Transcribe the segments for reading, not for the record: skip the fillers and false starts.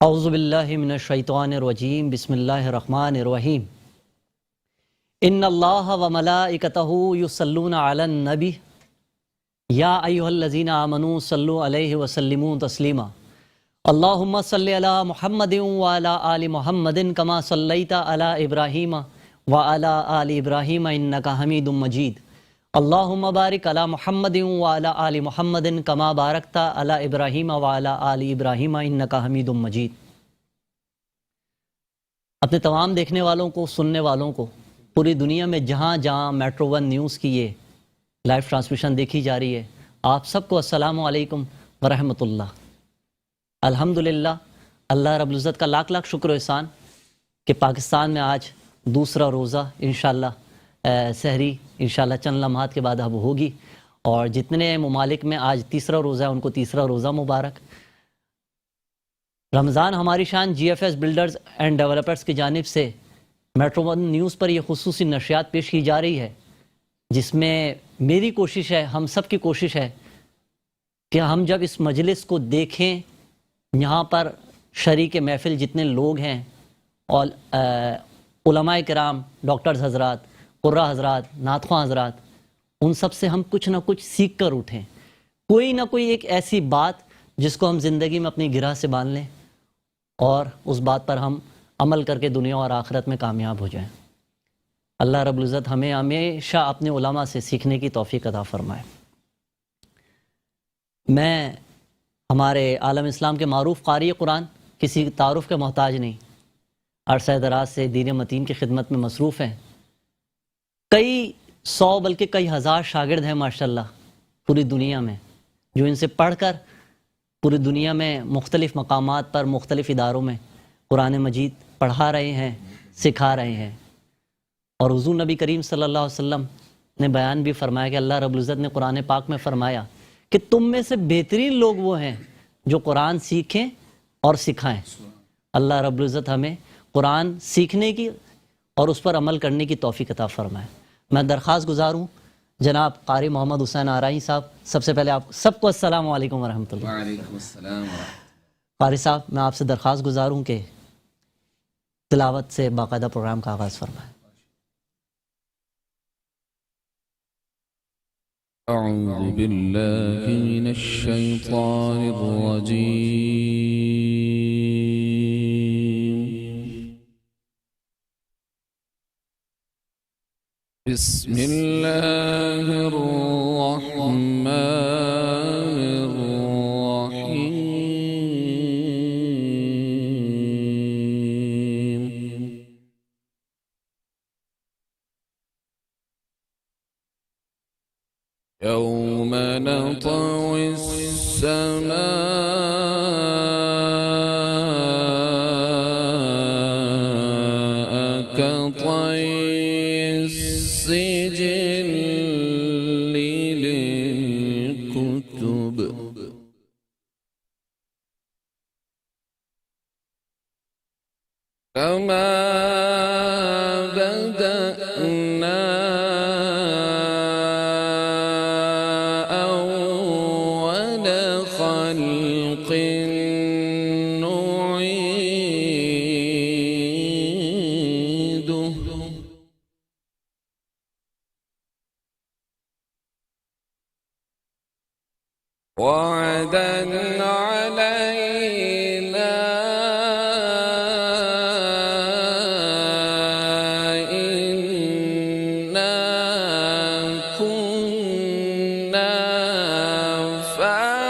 اعوذ باللہ من الشیطان الرجیم بسم اللہ الرحمن الرحیم ان اللہ وملائکتہ یصلون علی النبی یا ایھا الذین آمنوا صلوا علیہ وسلموا تسلیما اللہم صلی علی محمد وعلی آل محمد کما صلیت علی ابراہیم وعلی آل ابراہیم انک حمید مجید اللہم بارک علی محمد وعلی آل محمد کما بارکت علی ابراہیم وعلی آل ابراہیم انک حمید مجید۔ اپنے تمام دیکھنے والوں کو، سننے والوں کو، پوری دنیا میں جہاں جہاں میٹرو ون نیوز کی یہ لائیو ٹرانسمیشن دیکھی جا رہی ہے، آپ سب کو السلام علیکم ورحمۃ اللہ۔ الحمدللہ، اللہ رب العزت کا لاکھ لاکھ شکر و احسان کہ پاکستان میں آج دوسرا روزہ انشاءاللہ سحری انشاءاللہ چند لمحات کے بعد اب ہوگی، اور جتنے ممالک میں آج تیسرا روزہ ہے ان کو تیسرا روزہ مبارک۔ رمضان ہماری شان G F S builders and developers کی جانب سے میٹرو ون نیوز پر یہ خصوصی نشریات پیش کی جا رہی ہے، جس میں میری کوشش ہے، ہم سب کی کوشش ہے کہ ہم جب اس مجلس کو دیکھیں، یہاں پر شریک محفل جتنے لوگ ہیں اور علماء کرام، ڈاکٹرز حضرات، قرہ حضرات، نعت خواں حضرات، ان سب سے ہم کچھ نہ کچھ سیکھ کر اٹھیں، کوئی نہ کوئی ایک ایسی بات جس کو ہم زندگی میں اپنی گرہ سے باندھ لیں اور اس بات پر ہم عمل کر کے دنیا اور آخرت میں کامیاب ہو جائیں۔ اللہ رب العزت ہمیں ہمیشہ اپنے علماء سے سیکھنے کی توفیق عطا فرمائے۔ میں ہمارے عالم اسلام کے معروف قاری قرآن، کسی تعارف کے محتاج نہیں، عرصہ دراز سے دین متین کی خدمت میں مصروف ہیں۔ کئی سو بلکہ کئی ہزار شاگرد ہیں ماشاءاللہ پوری دنیا میں، جو ان سے پڑھ کر پوری دنیا میں مختلف مقامات پر، مختلف اداروں میں قرآن مجید پڑھا رہے ہیں، سکھا رہے ہیں۔ اور حضور نبی کریم صلی اللہ علیہ وسلم نے بیان بھی فرمایا کہ اللہ رب العزت نے قرآن پاک میں فرمایا کہ تم میں سے بہترین لوگ وہ ہیں جو قرآن سیکھیں اور سکھائیں۔ اللہ رب العزت ہمیں قرآن سیکھنے کی اور اس پر عمل کرنے کی توفیق عطا فرمائے۔ میں درخواست گزار ہوں جناب قاری محمد حسین آرائی صاحب، سب سے پہلے آپ سب کو السلام علیکم ورحمۃ اللہ۔ وعلیکم السلام ورحمۃ قاری صاحب، میں آپ سے درخواست گزار ہوں کہ تلاوت سے باقاعدہ پروگرام کا آغاز فرمائیں۔ اعوذ باللہ من الشیطان الرجیم، بسم اللہ الرحمن الرحیم۔ یوم نطوی السماء کطی السجل للکتب کما بدأنا أول خلق نعيده وعدا علينا إنا كنا فاعلين۔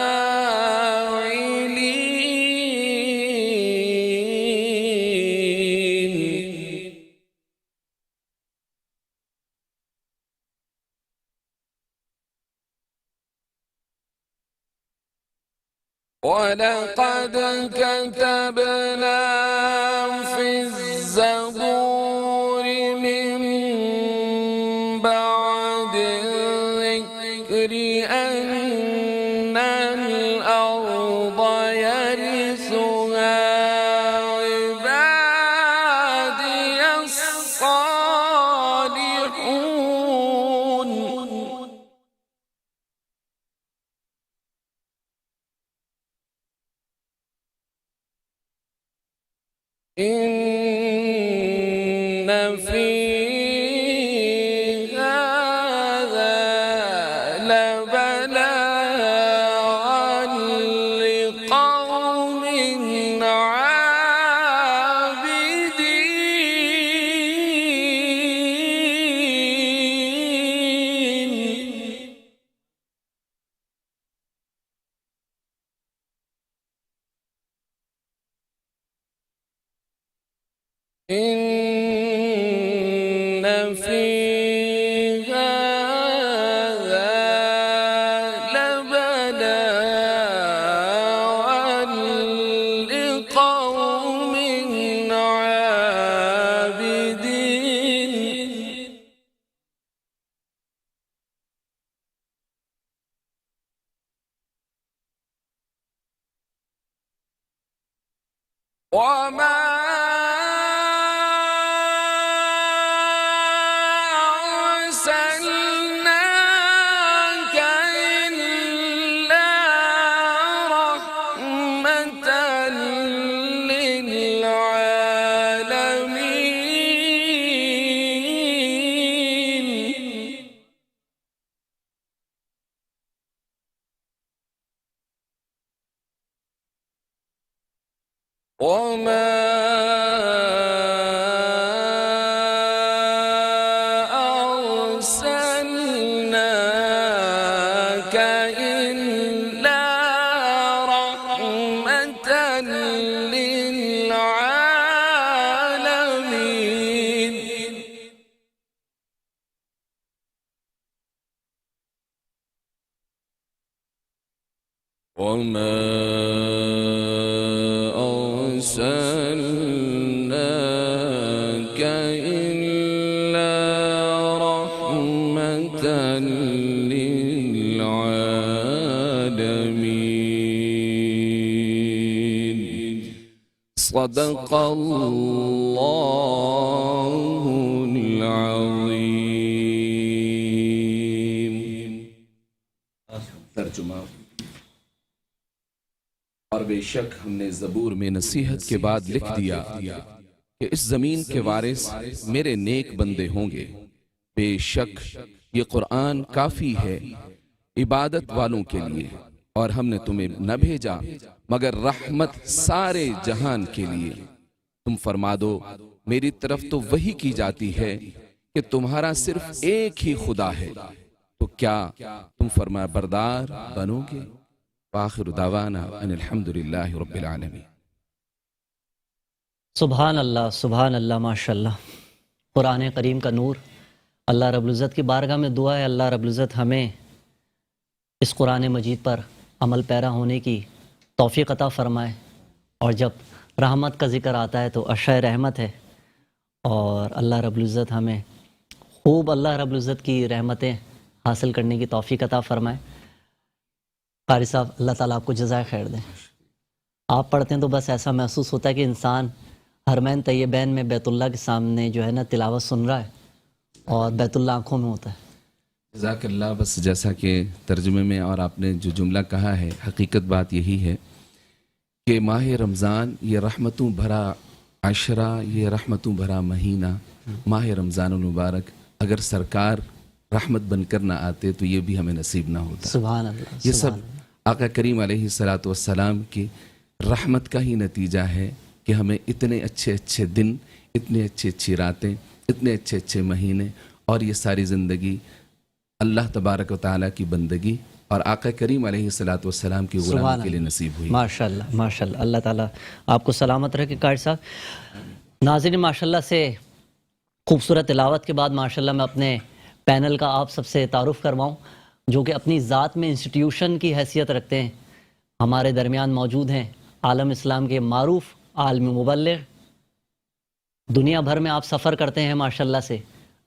وَلَقَدْ كَتَبْنَا فِي الزَّبُورِ مِن بَعْدِ الذِّكْرِ أَنَّ الْأَرْضَ يَرِثُهَا عِبَادِيَ الصَّالِحُونَ۔ إن في هذا لبلاغا لقوم عابدين. إن في هذا لبلاغا لقوم عابدين. وما أرسلناك إلا رحمة للعالمين. وما أرسلناك إلا رحمة للعالمين. وما أرسلناك إلا رحمة للعالمين. صدق الله العظيم. ترجمہ: اور بے شک ہم نے زبور میں نصیحت کے بعد لکھ دیا کہ اس زمین کے وارث میرے نیک بندے ہوں گے. بے شک یہ قرآن کافی ہے عبادت والوں کے لیے، اور ہم نے تمہیں نہ بھیجا مگر رحمت سارے جہان کے لیے. تم فرما دو میری طرف تو وحی کی جاتی ہے کہ تمہارا صرف ایک ہی خدا ہے، تو کیا تم فرما بردار بنو گے؟ وآخر دعوانا ان الحمدللہ رب العالمین. سبحان اللہ ماشاءاللہ. قرآن کریم کا نور. اللہ رب العزت کی بارگاہ میں دعا ہے اللہ رب العزت ہمیں اس قرآن مجید پر عمل پیرا ہونے کی توفیق عطا فرمائے. اور جب رحمت کا ذکر آتا ہے تو عشاء رحمت ہے، اور اللہ رب العزت ہمیں خوب اللہ رب العزت کی رحمتیں حاصل کرنے کی توفیق عطا فرمائے. قاری صاحب اللہ تعالیٰ آپ کو جزائے خیر دیں. آپ پڑھتے ہیں تو بس ایسا محسوس ہوتا ہے کہ انسان حرمین طیبین میں بیت اللہ کے سامنے جو ہے نا تلاوت سن رہا ہے اور بیت اللہ آنکھوں میں ہوتا ہے. جزاک اللہ. بس جیسا کہ ترجمے میں اور آپ نے جو جملہ کہا ہے، حقیقت بات یہی ہے کہ ماہ رمضان یہ رحمتوں بھرا عشرہ، یہ رحمتوں بھرا مہینہ، ماہ رمضان المبارک اگر سرکار رحمت بن کر نہ آتے تو یہ بھی ہمیں نصیب نہ ہوتا. سبحان اللہ. یہ سب آقا کریم علیہ الصلاۃ والسلام کی رحمت کا ہی نتیجہ ہے کہ ہمیں اتنے اچھے اچھے دن، اتنے اچھی اچھی راتیں، اتنے اچھے اچھے مہینے اور یہ ساری زندگی اللہ تبارک و تعالیٰ کی بندگی اور آقا کریم علیہ الصلاۃ والسلام کی غلامی کے لیے نصیب ہوئی. ماشاءاللہ ماشاءاللہ. اللہ تعالیٰ آپ کو سلامت رکھے قاری صاحب. ناظرین ماشاءاللہ سے خوبصورت تلاوت کے بعد ماشاءاللہ میں اپنے پینل کا آپ سب سے تعارف کرواؤں جو کہ اپنی ذات میں انسٹیٹیوشن کی حیثیت رکھتے ہیں. ہمارے درمیان موجود ہیں عالم اسلام کے معروف عالم مبلغ. دنیا بھر میں آپ سفر کرتے ہیں ماشاءاللہ سے.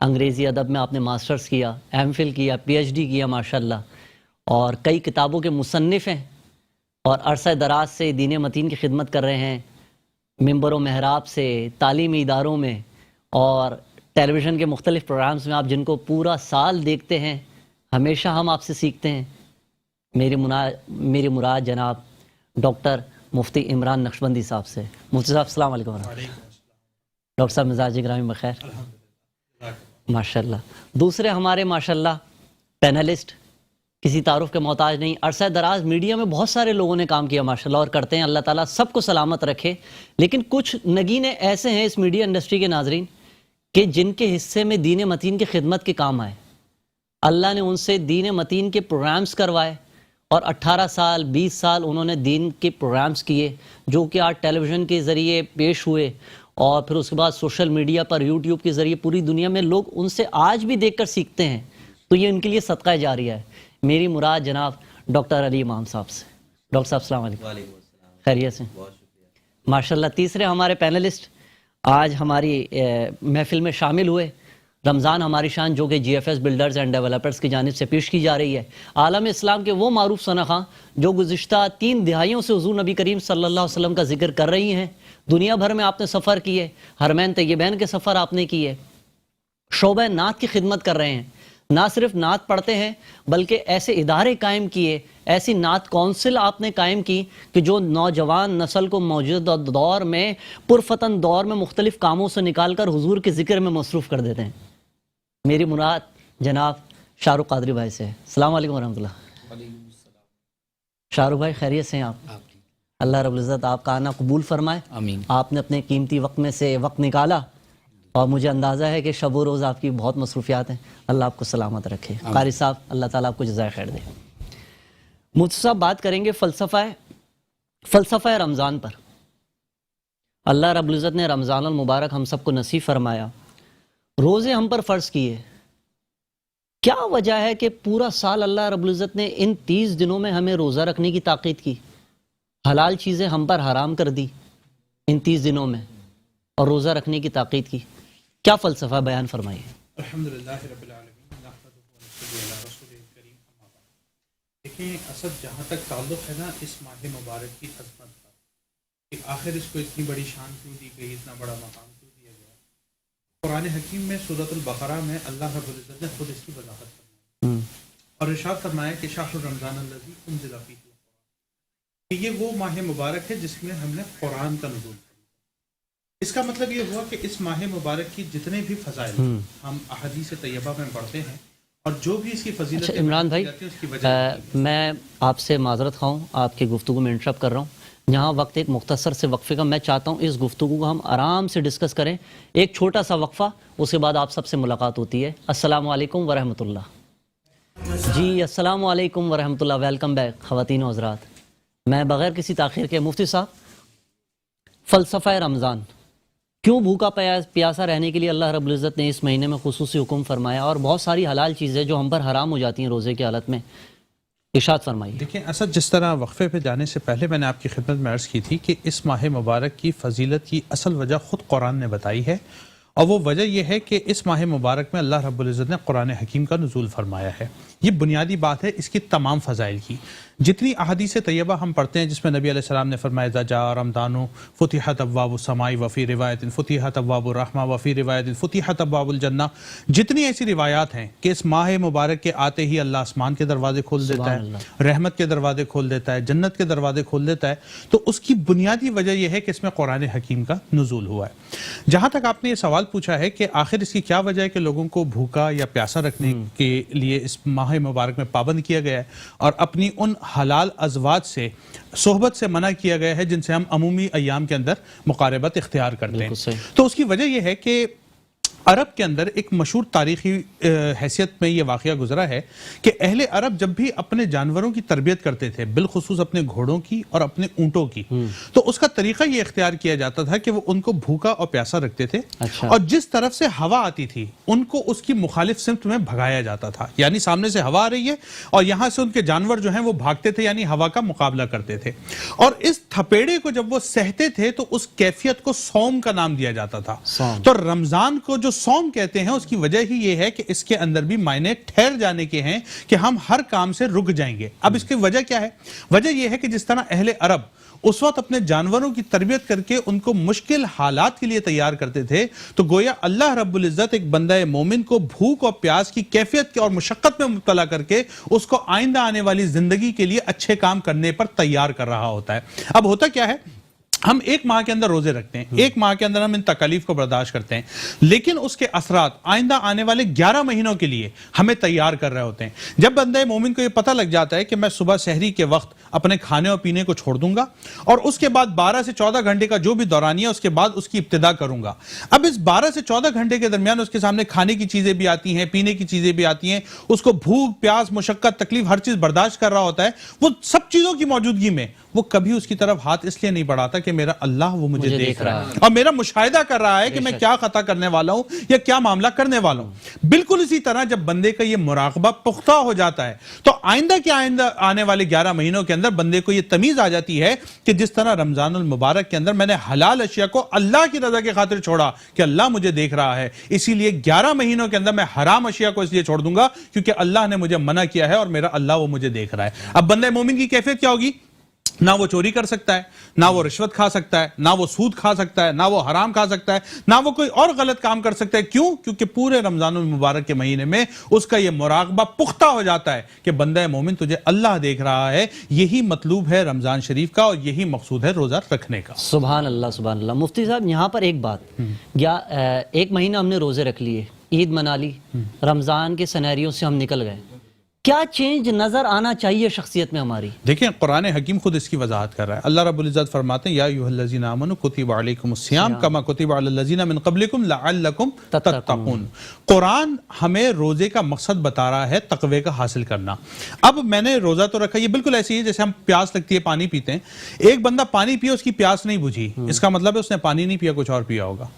انگریزی ادب میں آپ نے ماسٹرز کیا، ایم فل کیا، پی ایچ ڈی کیا ماشاءاللہ، اور کئی کتابوں کے مصنف ہیں اور عرصہ دراز سے دین متین کی خدمت کر رہے ہیں. ممبر و محراب سے تعلیمی اداروں میں اور ٹیلی ویژن کے مختلف پروگرامز میں آپ جن کو پورا سال دیکھتے ہیں. ہمیشہ ہم آپ سے سیکھتے ہیں. میری مراد جناب ڈاکٹر مفتی عمران نقشبندی صاحب سے. مفتی صاحب السلام علیکم ورحمۃ اللہ. ڈاکٹر صاحب مزاج گرامی بخیر؟ ماشاءاللہ. دوسرے ہمارے ماشاءاللہ پینلسٹ کسی تعارف کے محتاج نہیں، عرصہ دراز میڈیا میں بہت سارے لوگوں نے کام کیا ماشاءاللہ اور کرتے ہیں، اللہ تعالیٰ سب کو سلامت رکھے. لیکن کچھ نگینے ایسے ہیں اس میڈیا انڈسٹری کے ناظرین کہ جن کے حصے میں دین متین کی خدمت کے کام آئے. اللہ نے ان سے دین متین کے پروگرامز کروائے اور 18 سال 20 سال انہوں نے دین کے پروگرامز کیے جو کہ آج ٹیلی ویژن کے ذریعے پیش ہوئے اور پھر اس کے بعد سوشل میڈیا پر یوٹیوب کے ذریعے پوری دنیا میں لوگ ان سے آج بھی دیکھ کر سیکھتے ہیں. تو یہ ان کے لیے صدقہ جاریہ ہے. میری مراد جناب ڈاکٹر علی امام صاحب سے. ڈاکٹر صاحب السلام علیکم. خیریت سے ماشاءاللہ. تیسرے ہمارے پینلسٹ آج ہماری محفل میں شامل ہوئے. رمضان ہماری شان جو کہ G F S builders and developers کی جانب سے پیش کی جا رہی ہے. عالم اسلام کے وہ معروف ثناء جو گزشتہ 3 دہائیوں سے حضور نبی کریم صلی اللہ علیہ وسلم کا ذکر کر رہی ہیں. دنیا بھر میں آپ نے سفر کیے، حرمین طیبین کے سفر آپ نے کیے، شعبہ نعت کی خدمت کر رہے ہیں. نہ صرف نعت پڑھتے ہیں بلکہ ایسے ادارے قائم کیے، ایسی نعت کونسل آپ نے قائم کی کہ جو نوجوان نسل کو موجودہ دور میں پرفتن دور میں مختلف کاموں سے نکال کر حضور کے ذکر میں مصروف کر دیتے ہیں. میری مراد جناب شاہ رخ قادری بھائی سے ہے. السلام علیکم ورحمۃ اللہ. شاہ رخ بھائی خیریت سے ہیں آپ؟ اللہ رب العزت آپ کا آنا قبول فرمائے. آمین. آپ نے اپنے قیمتی وقت میں سے وقت نکالا اور مجھے اندازہ ہے کہ شب و روز آپ کی بہت مصروفیات ہیں. اللہ آپ کو سلامت رکھے. قاری صاحب اللہ تعالیٰ آپ کو جزائے خیر دے. مفتی صاحب بات کریں گے فلسفہ رمضان پر. اللہ رب العزت نے رمضان المبارک ہم سب کو نصیب فرمایا، روزے ہم پر فرض کیے. کیا وجہ ہے کہ پورا سال اللہ رب العزت نے ان 30 دنوں میں ہمیں روزہ رکھنے کی تاکید کی، حلال چیزیں ہم پر حرام کر دی ان 30 دنوں میں اور روزہ رکھنے کی تاکید کی؟ کیا فلسفہ بیان فرمائیے. الحمدللہ رب العالمین، نحمدہ ونصلی علی رسول کریم. اما بعد، دیکھیں اسد جہاں تک تعلق ہے نا اس ماہ مبارک کی عظمت کا کہ آخر اس کو اتنی بڑی شان کیوں دی گئی، اتنا بڑا مقام کیوں دیا گیا، قرآن حکیم میں سورۃ البقرہ میں اللہ رب العزت نے خود اس کی وضاحت فرمائی اور ارشاد فرمایا کہ شہر رمضان الذی انزل فیہ القرآن، کہ یہ وہ ماہ مبارک ہے جس میں ہم نے قرآن کا نزول. اس کا مطلب یہ ہوا کہ اس ماہ مبارک کی جتنے بھی فضائل ہم احادیث طیبہ میں پڑھتے ہیں اور جو بھی اس کی فضیلت. اچھا عمران بھائی، میں آپ سے معذرت خواہوں، آپ کی گفتگو میں انٹرپٹ کر رہا ہوں. یہاں وقت ایک مختصر سے وقفے کا، میں چاہتا ہوں اس گفتگو کو ہم آرام سے ڈسکس کریں. ایک چھوٹا سا وقفہ، اس کے بعد آپ سب سے ملاقات ہوتی ہے. السلام علیکم ورحمۃ اللہ. جی السلام علیکم ورحمۃ اللہ. ویلکم بیک خواتین و حضرات. میں بغیر کسی تاخیر کے مفتی صاحب، فلسفہ رمضان، کیوں بھوکا پیاسا رہنے کے لیے اللہ رب العزت نے اس مہینے میں خصوصی حکم فرمایا اور بہت ساری حلال چیزیں جو ہم پر حرام ہو جاتی ہیں روزے کی حالت میں، ارشاد فرمائیے. دیکھیں اسد، جس طرح وقفے پہ جانے سے پہلے میں نے آپ کی خدمت میں عرض کی تھی کہ اس ماہ مبارک کی فضیلت کی اصل وجہ خود قرآن نے بتائی ہے، اور وہ وجہ یہ ہے کہ اس ماہ مبارک میں اللہ رب العزت نے قرآن حکیم کا نزول فرمایا ہے. یہ بنیادی بات ہے اس کی تمام فضائل کی. جتنی احادیث طیبہ ہم پڑھتے ہیں جس میں نبی علیہ السلام نے فرمایا اذا جاء رمضان فتحت ابواب السماء وفی روایت فتحت ابواب الرحمہ وفی روایت فتحت ابواب الجنہ، جتنی ایسی روایات ہیں کہ اس ماہ مبارک کے آتے ہی اللہ آسمان کے دروازے کھول دیتا ہے، رحمت کے دروازے کھول دیتا ہے، جنت کے دروازے کھول دیتا ہے، تو اس کی بنیادی وجہ یہ ہے کہ اس میں قرآن حکیم کا نزول ہوا ہے. جہاں تک آپ نے یہ سوال پوچھا ہے کہ آخر اس کی کیا وجہ ہے کہ لوگوں کو بھوکا یا پیاسا رکھنے کے لیے اس ماہ مبارک میں پابند کیا گیا ہے اور اپنی ان حلال ازواج سے صحبت سے منع کیا گیا ہے جن سے ہم عمومی ایام کے اندر مقاربت اختیار کرتے ہیں. تو اس کی وجہ یہ ہے کہ عرب کے اندر ایک مشہور تاریخی حیثیت میں یہ واقعہ گزرا ہے کہ اہل عرب جب بھی اپنے جانوروں کی تربیت کرتے تھے، بالخصوص اپنے گھوڑوں کی اور اپنے اونٹوں کی، تو اس کا طریقہ یہ اختیار کیا جاتا تھا کہ وہ ان کو بھوکا اور پیاسا رکھتے تھے. اور جس طرف سے ہوا آتی تھی ان کو اس کی مخالف سمت میں بھگایا جاتا تھا. یعنی سامنے سے ہوا آ رہی ہے اور یہاں سے ان کے جانور جو ہیں وہ بھاگتے تھے، یعنی ہوا کا مقابلہ کرتے تھے. اور اس تھپیڑے کو جب وہ سہتے تھے تو اس کیفیت کو صوم کا نام دیا جاتا تھا. تو رمضان کو جو صوم کہتے ہیں اس کی وجہ ہی یہ ہے کہ اس کے اندر بھی معنی ٹھہر جانے کے ہیں کہ ہم ہر کام سے رک جائیں گے. اب اس کی وجہ کیا ہے؟ وجہ یہ ہے کہ جس طرح اہل عرب اس وقت اپنے جانوروں کی تربیت کر کے ان کو مشکل حالات کے لیے تیار کرتے تھے، تو گویا اللہ رب العزت ایک بندہ مومن کو بھوک اور پیاس کی کیفیت کے اور مشقت میں مبتلا کر کے اس کو آئندہ آنے والی زندگی کے لیے اچھے کام کرنے پر تیار کر رہا ہوتا ہے. اب ہوتا کیا ہے، ہم ایک ماہ کے اندر روزے رکھتے ہیں، ایک ماہ کے اندر ہم ان تکالیف کو برداشت کرتے ہیں، لیکن اس کے اثرات آئندہ آنے والے 11 مہینوں کے لیے ہمیں تیار کر رہے ہوتے ہیں۔ جب بندہ مومن کو یہ پتہ لگ جاتا ہے کہ میں صبح سحری کے وقت اپنے کھانے اور پینے کو چھوڑ دوں گا اور اس کے بعد 12 سے 14 گھنٹے کا جو بھی دورانیہ اس کے بعد اس کی ابتدا کروں گا، اب اس 12 سے 14 گھنٹے کے درمیان اس کے سامنے کھانے کی چیزیں بھی آتی ہیں، پینے کی چیزیں بھی آتی ہیں، اس کو بھوک پیاس مشقت تکلیف ہر چیز برداشت کر رہا ہوتا ہے، وہ سب چیزوں کی موجودگی میں وہ کبھی اس کی طرف ہاتھ اس لیے نہیں بڑھاتا کہ میرا اللہ وہ مجھے دیکھ رہا ہے اور میرا مشاہدہ کر رہا ہے کہ میں کیا خطا کرنے والا ہوں یا کیا معاملہ کرنے والا ہوں۔ بالکل اسی طرح جب بندے کا یہ مراقبہ پختہ ہو جاتا ہے تو آئندہ آنے والے 11 مہینوں کے اندر بندے کو یہ تمیز آ جاتی ہے کہ جس طرح رمضان المبارک کے اندر میں نے حلال اشیاء کو اللہ کی رضا کی خاطر چھوڑا کہ اللہ مجھے دیکھ رہا ہے، اسی لیے 11 مہینوں کے اندر میں حرام اشیاء کو اس لیے چھوڑ دوں گا کیونکہ اللہ نے مجھے منع کیا ہے اور میرا اللہ وہ مجھے دیکھ رہا ہے۔ اب بندہ مومن کی کیفیت کیا ہوگی؟ نہ وہ چوری کر سکتا ہے، نہ وہ رشوت کھا سکتا ہے، نہ وہ سود کھا سکتا ہے، نہ وہ حرام کھا سکتا ہے، نہ وہ کوئی اور غلط کام کر سکتا ہے۔ کیوں؟ کیونکہ پورے رمضان المبارک کے مہینے میں اس کا یہ مراقبہ پختہ ہو جاتا ہے کہ بندہ مومن تجھے اللہ دیکھ رہا ہے۔ یہی مطلوب ہے رمضان شریف کا اور یہی مقصود ہے روزہ رکھنے کا۔ سبحان اللہ سبحان اللہ۔ مفتی صاحب یہاں پر ایک بات، یا ایک مہینہ ہم نے روزے رکھ لیے، عید منا لی، رمضان کے سینیریو سے ہم نکل گئے، کیا چینج نظر آنا چاہیے شخصیت میں ہماری؟ دیکھیں قرآن حکیم خود اس کی وضاحت کر رہا ہے۔ اللہ رب العزت فرماتے ہیں یا ایھا الذین آمنوا کتب علیکم الصیام کما کتب علی الذین من قبلکم لعلکم تتقون۔ قرآن ہمیں روزے کا مقصد بتا رہا ہے تقوی کا حاصل کرنا۔ اب میں نے روزہ تو رکھا، یہ بالکل ایسی ہے جیسے ہم پیاس لگتی ہے پانی پیتے ہیں، ایک بندہ پانی پیا اس کی پیاس نہیں بجھی، اس کا مطلب ہے اس نے پانی نہیں پیا، کچھ اور پیا ہوگا۔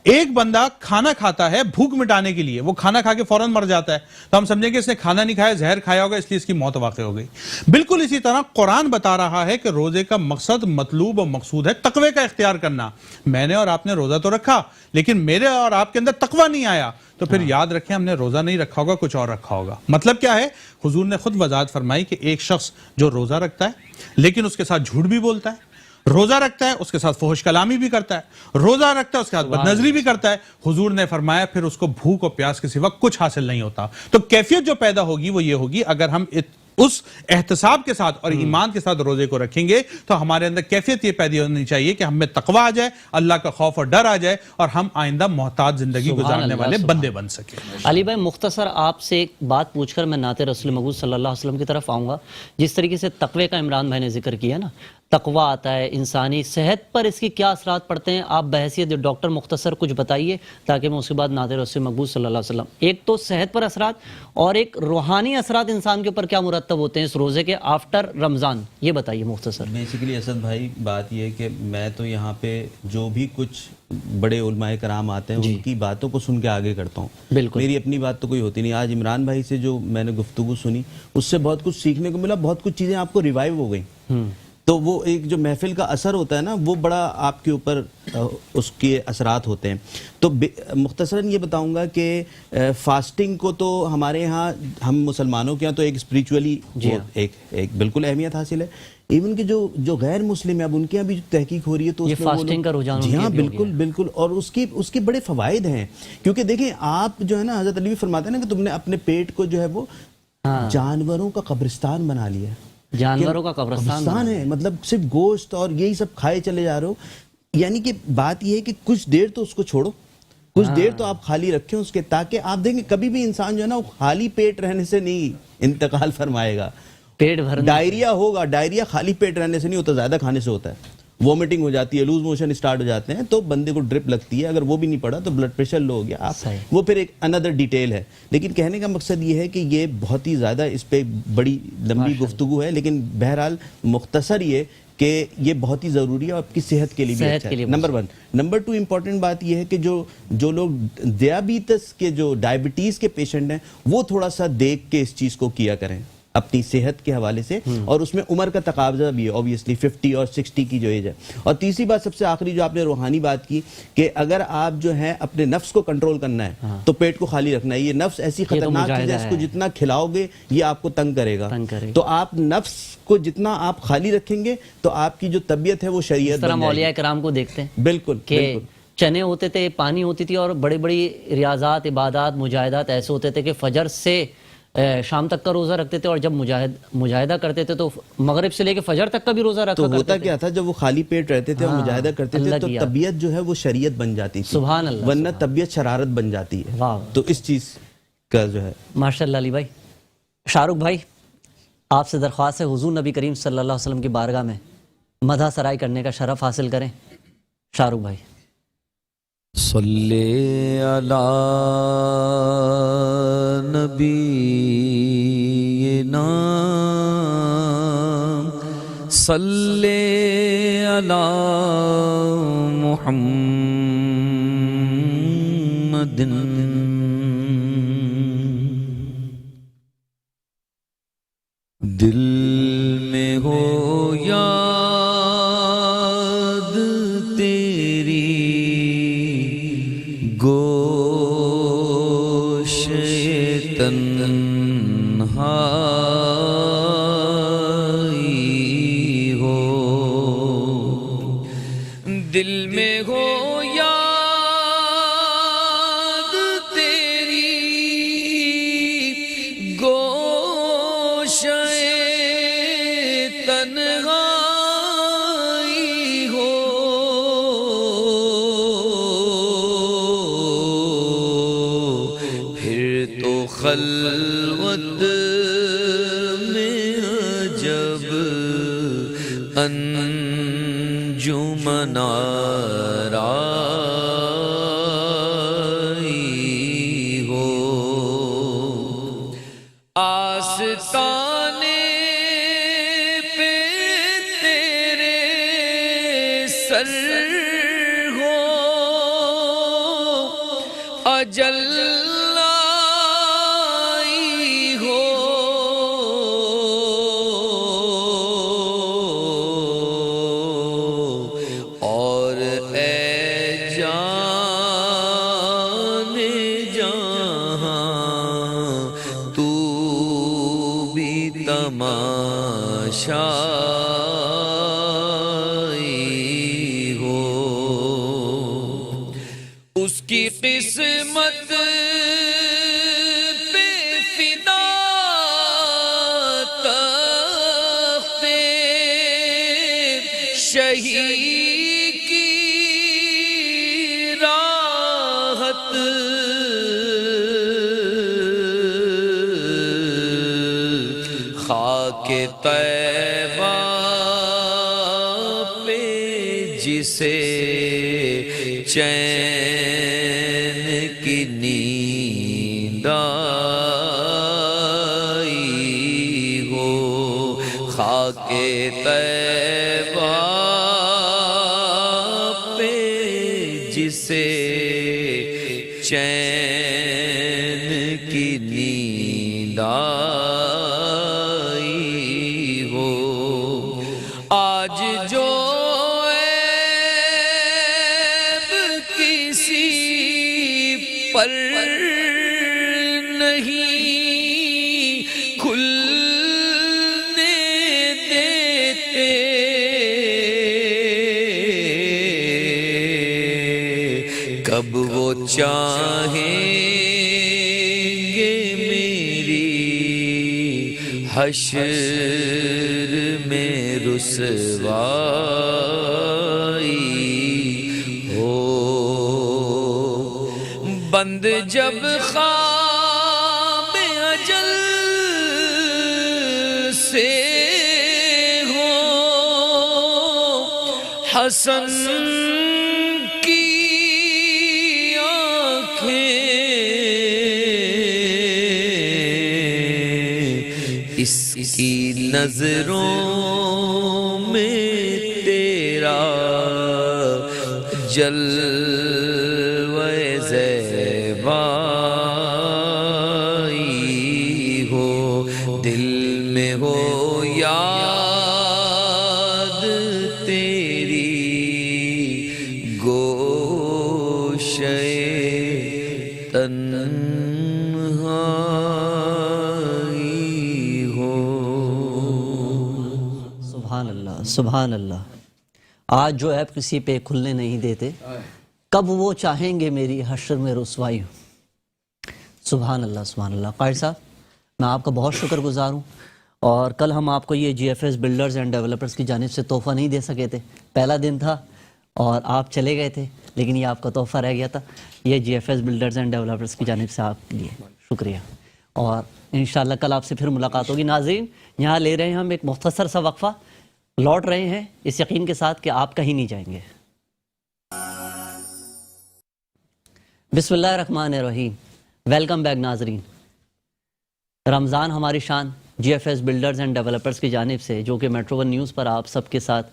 ایک بندہ کھانا کھاتا ہے بھوک مٹانے کے لیے، وہ کھانا کھا کے فوراً مر جاتا ہے تو ہم سمجھیں کہ اس نے کھانا نہیں کھایا، زہر کھایا ہوگا اس لیے اس کی موت واقع ہو گئی۔ بالکل اسی طرح قرآن بتا رہا ہے کہ روزے کا مقصد مطلوب اور مقصود ہے تقوی کا اختیار کرنا۔ میں نے اور آپ نے روزہ تو رکھا لیکن میرے اور آپ کے اندر تقوی نہیں آیا تو پھر یاد رکھیں ہم نے روزہ نہیں رکھا ہوگا، کچھ اور رکھا ہوگا۔ مطلب کیا ہے؟ حضور نے خود وضاحت فرمائی کہ ایک شخص جو روزہ رکھتا ہے لیکن اس کے ساتھ جھوٹ بھی بولتا ہے، روزہ رکھتا ہے اس کے ساتھ فحش کلامی بھی کرتا ہے، روزہ رکھتا ہے اس کے ساتھ بد نظری بھی کرتا ہے، حضور نے فرمایا پھر اس کو بھوک اور پیاس کے سوا کچھ حاصل نہیں ہوتا۔ تو کیفیت جو پیدا ہوگی وہ یہ ہوگی اگر ہم اس احتساب کے ساتھ اور ایمان کے ساتھ روزے کو رکھیں گے تو ہمارے اندر کیفیت یہ پیدا ہونی چاہیے کہ ہم میں تقوی آ جائے، اللہ کا خوف اور ڈر آ جائے اور ہم آئندہ محتاط زندگی گزارنے والے بندے بن سکیں۔ علی بھائی مختصر آپ سے ایک بات پوچھ کر میں نعت رسول مقبول صلی اللہ علیہ وسلم کی طرف آؤں گا۔ جس طریقے سے تقوی کا عمران بھائی نے ذکر کیا نا، تقوی آتا ہے، انسانی صحت پر اس کی کیا اثرات پڑتے ہیں، آپ بحیثیت ڈاکٹر مختصر کچھ بتائیے تاکہ میں اس کے بعد نعت رسول مقبول صلی اللہ علیہ وسلم۔ ایک تو صحت پر اثرات اور ایک روحانی اثرات انسان کے اوپر کیا مرتب ہوتے ہیں اس روزے کے آفٹر رمضان، یہ بتائیے مختصر۔ بیسیکلی اسد بھائی بات یہ ہے کہ میں تو یہاں پہ جو بھی کچھ بڑے علماء کرام آتے ہیں ان کی باتوں کو سن کے آگے کرتا ہوں، بالکل میری اپنی بات تو کوئی ہوتی نہیں۔ آج عمران بھائی سے جو میں نے گفتگو سنی اس سے بہت کچھ سیکھنے کو ملا، بہت کچھ چیزیں آپ کو ریوائیو ہو گئیں، تو وہ ایک جو محفل کا اثر ہوتا ہے نا وہ بڑا آپ کے اوپر اس کے اثرات ہوتے ہیں۔ تو مختصراً یہ بتاؤں گا کہ فاسٹنگ کو تو ہمارے ہاں ہم مسلمانوں کے ہاں تو ایک اسپریچولی ایک بالکل اہمیت حاصل ہے، ایون کہ جو غیر مسلم ہیں اب ان کے یہاں بھی جو تحقیق ہو رہی ہے تو یہ فاسٹنگ کا رجحان جی ہاں بالکل بالکل، اور اس کے بڑے فوائد ہیں کیونکہ دیکھیں آپ جو ہے نا حضرت علی بھی فرماتے ہیں نا کہ تم نے اپنے پیٹ کو جو ہے وہ جانوروں کا قبرستان بنا لیا ہے، جانوروں کا قبرستان ہے، مطلب صرف گوشت اور یہی سب کھائے چلے جا رہے ہو۔ یعنی کہ بات یہ ہے کہ کچھ دیر تو اس کو چھوڑو، کچھ دیر تو آپ خالی رکھیں اس کے، تاکہ آپ دیکھیں کبھی بھی انسان جو ہے نا وہ خالی پیٹ رہنے سے نہیں انتقال فرمائے گا، پیٹ بھرنا، ڈائریا ہوگا، ڈائریا خالی پیٹ رہنے سے نہیں ہوتا، زیادہ کھانے سے ہوتا ہے، وومٹنگ ہو جاتی ہے، لوز موشن سٹارٹ ہو جاتے ہیں تو بندے کو ڈرپ لگتی ہے، اگر وہ بھی نہیں پڑا تو بلڈ پریشر لو ہو گیا، آپ وہ پھر ایک اندر ڈیٹیل ہے۔ لیکن کہنے کا مقصد یہ ہے کہ یہ بہت ہی زیادہ اس پہ بڑی لمبی گفتگو ہے، لیکن بہرحال مختصر یہ کہ یہ بہت ہی ضروری ہے اور آپ کی صحت کے لیے بھی اچھا ہے، نمبر 1۔ نمبر 2 امپورٹنٹ بات یہ ہے کہ جو لوگ ڈیابیٹس کے جو ڈائبٹیز کے پیشنٹ ہیں وہ تھوڑا سا دیکھ کے اس چیز کو کیا کریں اپنی صحت کے حوالے سے، اور اس میں عمر کا تقاضا بھی ہے اوبویسلی 50 اور 60 کی جو ایج ہے۔ اور تیسری بات سب سے آخری جو آپ نے روحانی بات کی کہ اگر آپ جو ہے اپنے نفس کو کنٹرول کرنا ہے تو پیٹ کو خالی رکھنا ہے۔ یہ نفس ایسی خطرناک چیز ہے، اس کو جتنا کھلاؤ گے یہ آپ کو تنگ کرے گا، تو آپ نفس کو جتنا آپ خالی رکھیں گے تو آپ کی جو طبیعت ہے وہ شریعت بن جائے گی۔ اولیاء کرام کو دیکھتے ہیں بالکل کہ چنے ہوتے تھے، پانی ہوتی تھی اور بڑی بڑی ریاضات عبادات مجاہدات ایسے ہوتے تھے کہ فجر سے شام تک کا روزہ رکھتے تھے، اور جب مجاہدہ کرتے تھے تو مغرب سے لے کے فجر تک کا بھی روزہ رکھا تو کرتے ہوتا تھے۔ کیا تھا، جب وہ خالی پیٹ رہتے تھے اور مجاہدہ کرتے تھے تو طبیعت جو ہے وہ شریعت بن جاتی تھی، سبحان اللہ، ورنہ طبیعت شرارت بن جاتی ہے۔ واہ، تو اس چیز کا جو ہے ماشاء اللہ علی بھائی۔ شاہ رخ بھائی، آپ سے درخواست ہے حضور نبی کریم صلی اللہ علیہ وسلم کی بارگاہ میں مدح سرائی کرنے کا شرف حاصل کریں۔ شاہ رخ بھائی، صلی علی نبینا صلی علی محمد، دل میں ہو یاد تیری گوش تنہائی ہو، دل میں ہو یاد تیری گوش تنہائی ہو، پھر تو خلوت میں جب انجمن آرائی ہو، آستانے پہ تیرے سر ہو، اجل آئی ہو، اور اے جان جہاں تو بھی تماشائی ہو، اس کی قسمت پہ فدا تخت شہی کی راحت، خاک طیبہ پہ جسے چین کی نیند آئی ہو، خاک طیبہ پہ جسے چین کی نیند آئی ہو، آج جو عیب کسی پر نہیں کھلنے دیتے، کب وہ چاہیں گے میری حشر میں رسوائی ہو، بند جب خواب اجل سے ہو، حسن کی آنکھیں اس کی نظروں میں تیرا جلوہ زیبائی ہو، دل میں ہو یاد تیری گوشے تنہائی ہو۔ سبحان اللہ، سبحان اللہ۔ آج جو عیب کسی پہ کھلنے نہیں دیتے، کب وہ چاہیں گے میری حشر میں رسوائی ہو۔ سبحان اللہ، سبحان اللہ۔ قائد صاحب، میں آپ کا بہت شکر گزار ہوں. اور کل ہم آپ کو یہ G F S builders and developers کی جانب سے تحفہ نہیں دے سکے تھے. پہلا دن تھا اور آپ چلے گئے تھے, لیکن یہ آپ کا تحفہ رہ گیا تھا. یہ G F S builders and developers کی جانب سے آپ کے لیے شکریہ. اور انشاءاللہ کل آپ سے پھر ملاقات ہوگی. ناظرین, یہاں لے رہے ہیں ہم ایک مختصر سا وقفہ, لوٹ رہے ہیں اس یقین کے ساتھ کہ آپ کہیں نہیں جائیں گے. بسم اللہ الرحمن الرحیم. ویلکم بیک ناظرین. رمضان ہماری شان G F S builders and developers کی جانب سے, جو کہ میٹرو ون نیوز پر آپ سب کے ساتھ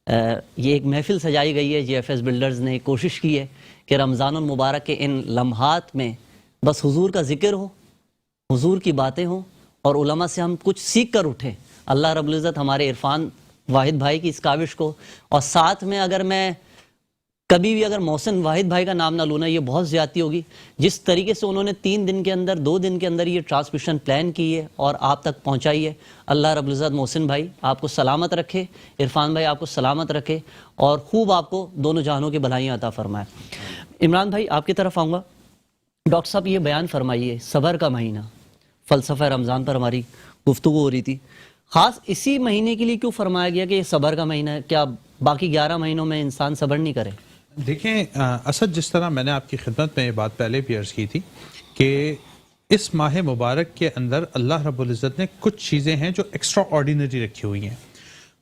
یہ ایک محفل سجائی گئی ہے. جی ایف ایس بلڈرز نے کوشش کی ہے کہ رمضان المبارک کے ان لمحات میں بس حضور کا ذکر ہو, حضور کی باتیں ہوں اور علماء سے ہم کچھ سیکھ کر اٹھیں. اللہ رب العزت ہمارے عرفان واحد بھائی کی اس کاوش کو, اور ساتھ میں اگر میں کبھی بھی اگر محسن واحد بھائی کا نام نہ لوں نا, یہ بہت زیادتی ہوگی. جس طریقے سے انہوں نے 3 دن کے اندر 2 دن کے اندر یہ ٹرانسمیشن پلان کی ہے اور آپ تک پہنچائی ہے, اللہ رب العزت محسن بھائی آپ کو سلامت رکھے, عرفان بھائی آپ کو سلامت رکھے, اور خوب آپ کو دونوں جہانوں کی بھلائیاں عطا فرمائے. عمران بھائی آپ کی طرف آؤں گا. ڈاکٹر صاحب یہ بیان فرمائیے, صبر کا مہینہ, فلسفہ رمضان پر ہماری گفتگو ہو رہی تھی, خاص اسی مہینے کے لیے کیوں فرمایا گیا کہ یہ صبر کا مہینہ ہے؟ کیا باقی 11 مہینوں میں انسان صبر نہیں کرے؟ دیکھیں اسد, جس طرح میں نے آپ کی خدمت میں یہ بات پہلے بھی عرض کی تھی کہ اس ماہ مبارک کے اندر اللہ رب العزت نے کچھ چیزیں ہیں جو ایکسٹرا آرڈینری رکھی ہوئی ہیں.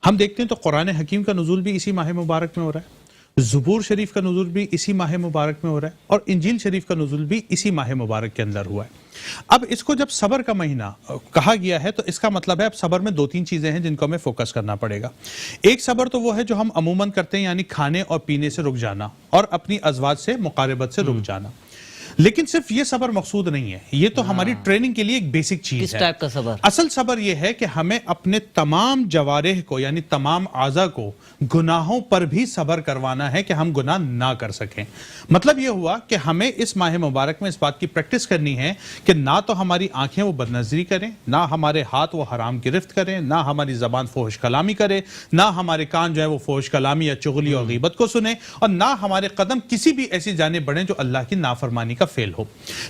ہم دیکھتے ہیں تو قرآن حکیم کا نزول بھی اسی ماہ مبارک میں ہو رہا ہے, زبور شریف کا نزول بھی اسی ماہ مبارک میں ہو رہا ہے, اور انجیل شریف کا نزول بھی اسی ماہ مبارک کے اندر ہوا ہے. اب اس کو جب صبر کا مہینہ کہا گیا ہے تو اس کا مطلب ہے اب صبر میں 2-3 چیزیں ہیں جن کو ہمیں فوکس کرنا پڑے گا. ایک صبر تو وہ ہے جو ہم عموماً کرتے ہیں, یعنی کھانے اور پینے سے رک جانا اور اپنی ازواج سے مقاربت سے رک جانا. لیکن صرف یہ صبر مقصود نہیں ہے, یہ تو ہماری ٹریننگ کے لیے ایک بیسک چیز ہے. کس ٹائپ کا صبر؟ اصل صبر یہ ہے کہ ہمیں اپنے تمام جوارح کو, یعنی تمام اعضاء کو گناہوں پر بھی صبر کروانا ہے کہ ہم گناہ نہ کر سکیں. مطلب یہ ہوا کہ ہمیں اس ماہ مبارک میں اس بات کی پریکٹس کرنی ہے کہ نہ تو ہماری آنکھیں وہ بدنظری کریں, نہ ہمارے ہاتھ وہ حرام گرفت کریں, نہ ہماری زبان فحش کلامی کرے, نہ ہمارے کان جو ہے وہ فحش کلامی یا چغلی اور غیبت کو سنیں, اور نہ ہمارے قدم کسی بھی ایسی جانب بڑھیں جو اللہ کی نافرمانی کا فعل ہو.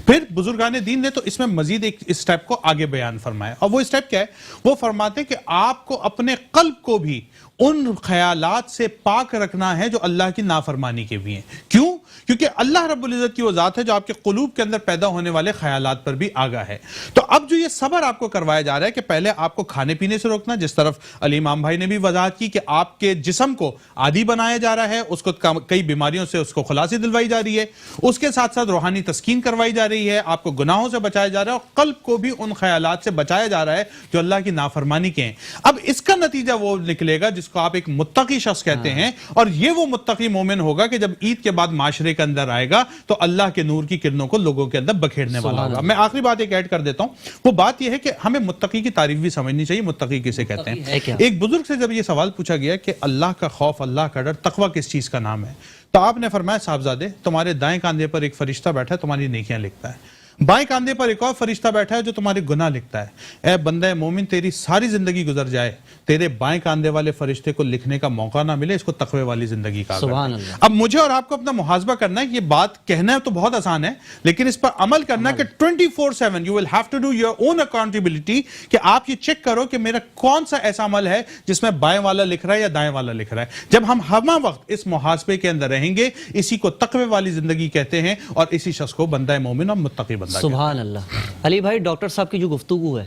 پھر بزرگان دین نے تو اس میں مزید ایک اسٹیپ کو آگے بیان فرمایا, اور وہ اسٹیپ کیا ہے؟ وہ فرماتے کہ آپ کو اپنے قلب کو بھی ان خیالات سے پاک رکھنا ہے جو اللہ کی نافرمانی کے بھی ہیں. کیوں؟ کیونکہ اللہ رب العزت کی وہ ذات ہے جو آپ کے قلوب کے اندر پیدا ہونے والے خیالات پر بھی آگاہ ہے. تو اب جو یہ صبر آپ کو کروایا جا رہا ہے کہ پہلے آپ کو کھانے پینے سے روکنا, جس طرف علی امام بھائی نے بھی وضاحت کی کہ آپ کے جسم کو عادی بنایا جا رہا ہے, اس کو کئی بیماریوں سے اس کو خلاصی دلوائی جا رہی ہے, اس کے ساتھ ساتھ روحانی تسکین کروائی جا رہی ہے, آپ کو گناہوں سے بچایا جا رہا ہے, اور قلب کو بھی ان خیالات سے بچایا جا رہا ہے جو اللہ کی نافرمانی کے ہیں. اب اس کا نتیجہ وہ نکلے گا جس کو آپ ایک متقی شخص کہتے ہیں, اور یہ وہ متقی مومن ہوگا کہ جب عید کے بعد معاشرے کے اندر آئے گا تو اللہ کے نور کی کرنوں کو لوگوں کے اندر بکھیرنے والا ہوگا. میں آخری بات ایک ایڈ کر دیتا ہوں, وہ بات یہ ہے کہ ہمیں متقی کی تعریف بھی سمجھنی چاہیے. متقی کسے کہتے ہیں؟ ایک بزرگ سے جب یہ سوال پوچھا گیا کہ اللہ کا خوف, اللہ کا ڈر, تقوی کس چیز کا نام ہے, تو آپ نے فرمایا صاحبزادے تمہارے دائیں کاندھے پر ایک فرشتہ بیٹھا ہے تمہاری نیکیاں لکھتا ہے, بائیں کاندھے پر ایک اور فرشتہ بیٹھا ہے جو تمہارے گناہ لکھتا ہے. اے بندہ مومن, تیری ساری زندگی گزر جائے, تیرے بائیں کاندھے والے فرشتے کو لکھنے کا موقع نہ ملے, اس کو تقوی والی زندگی کہا سبحان کرتے ہیں. اللہ. اب مجھے اور آپ کو اپنا محاسبہ کرنا ہے. یہ بات کہنا تو بہت آسان ہے, لیکن اس پر عمل کرنا کہ 24/7 you will have to do your own accountability, کہ آپ یہ چیک کرو کہ میرا کون سا ایسا عمل ہے جس میں بائیں والا لکھ رہا ہے یا دائیں والا لکھ رہا ہے. جب ہم ہمہ وقت اس محاسبے کے اندر رہیں گے, اسی کو تقوی والی زندگی کہتے ہیں, اور اسی شخص کو بندہ مومن اور متقی بندہ کہتے ہیں. سبحان اللہ. علی بھائی, ڈاکٹر صاحب کی جو گفتگو ہے,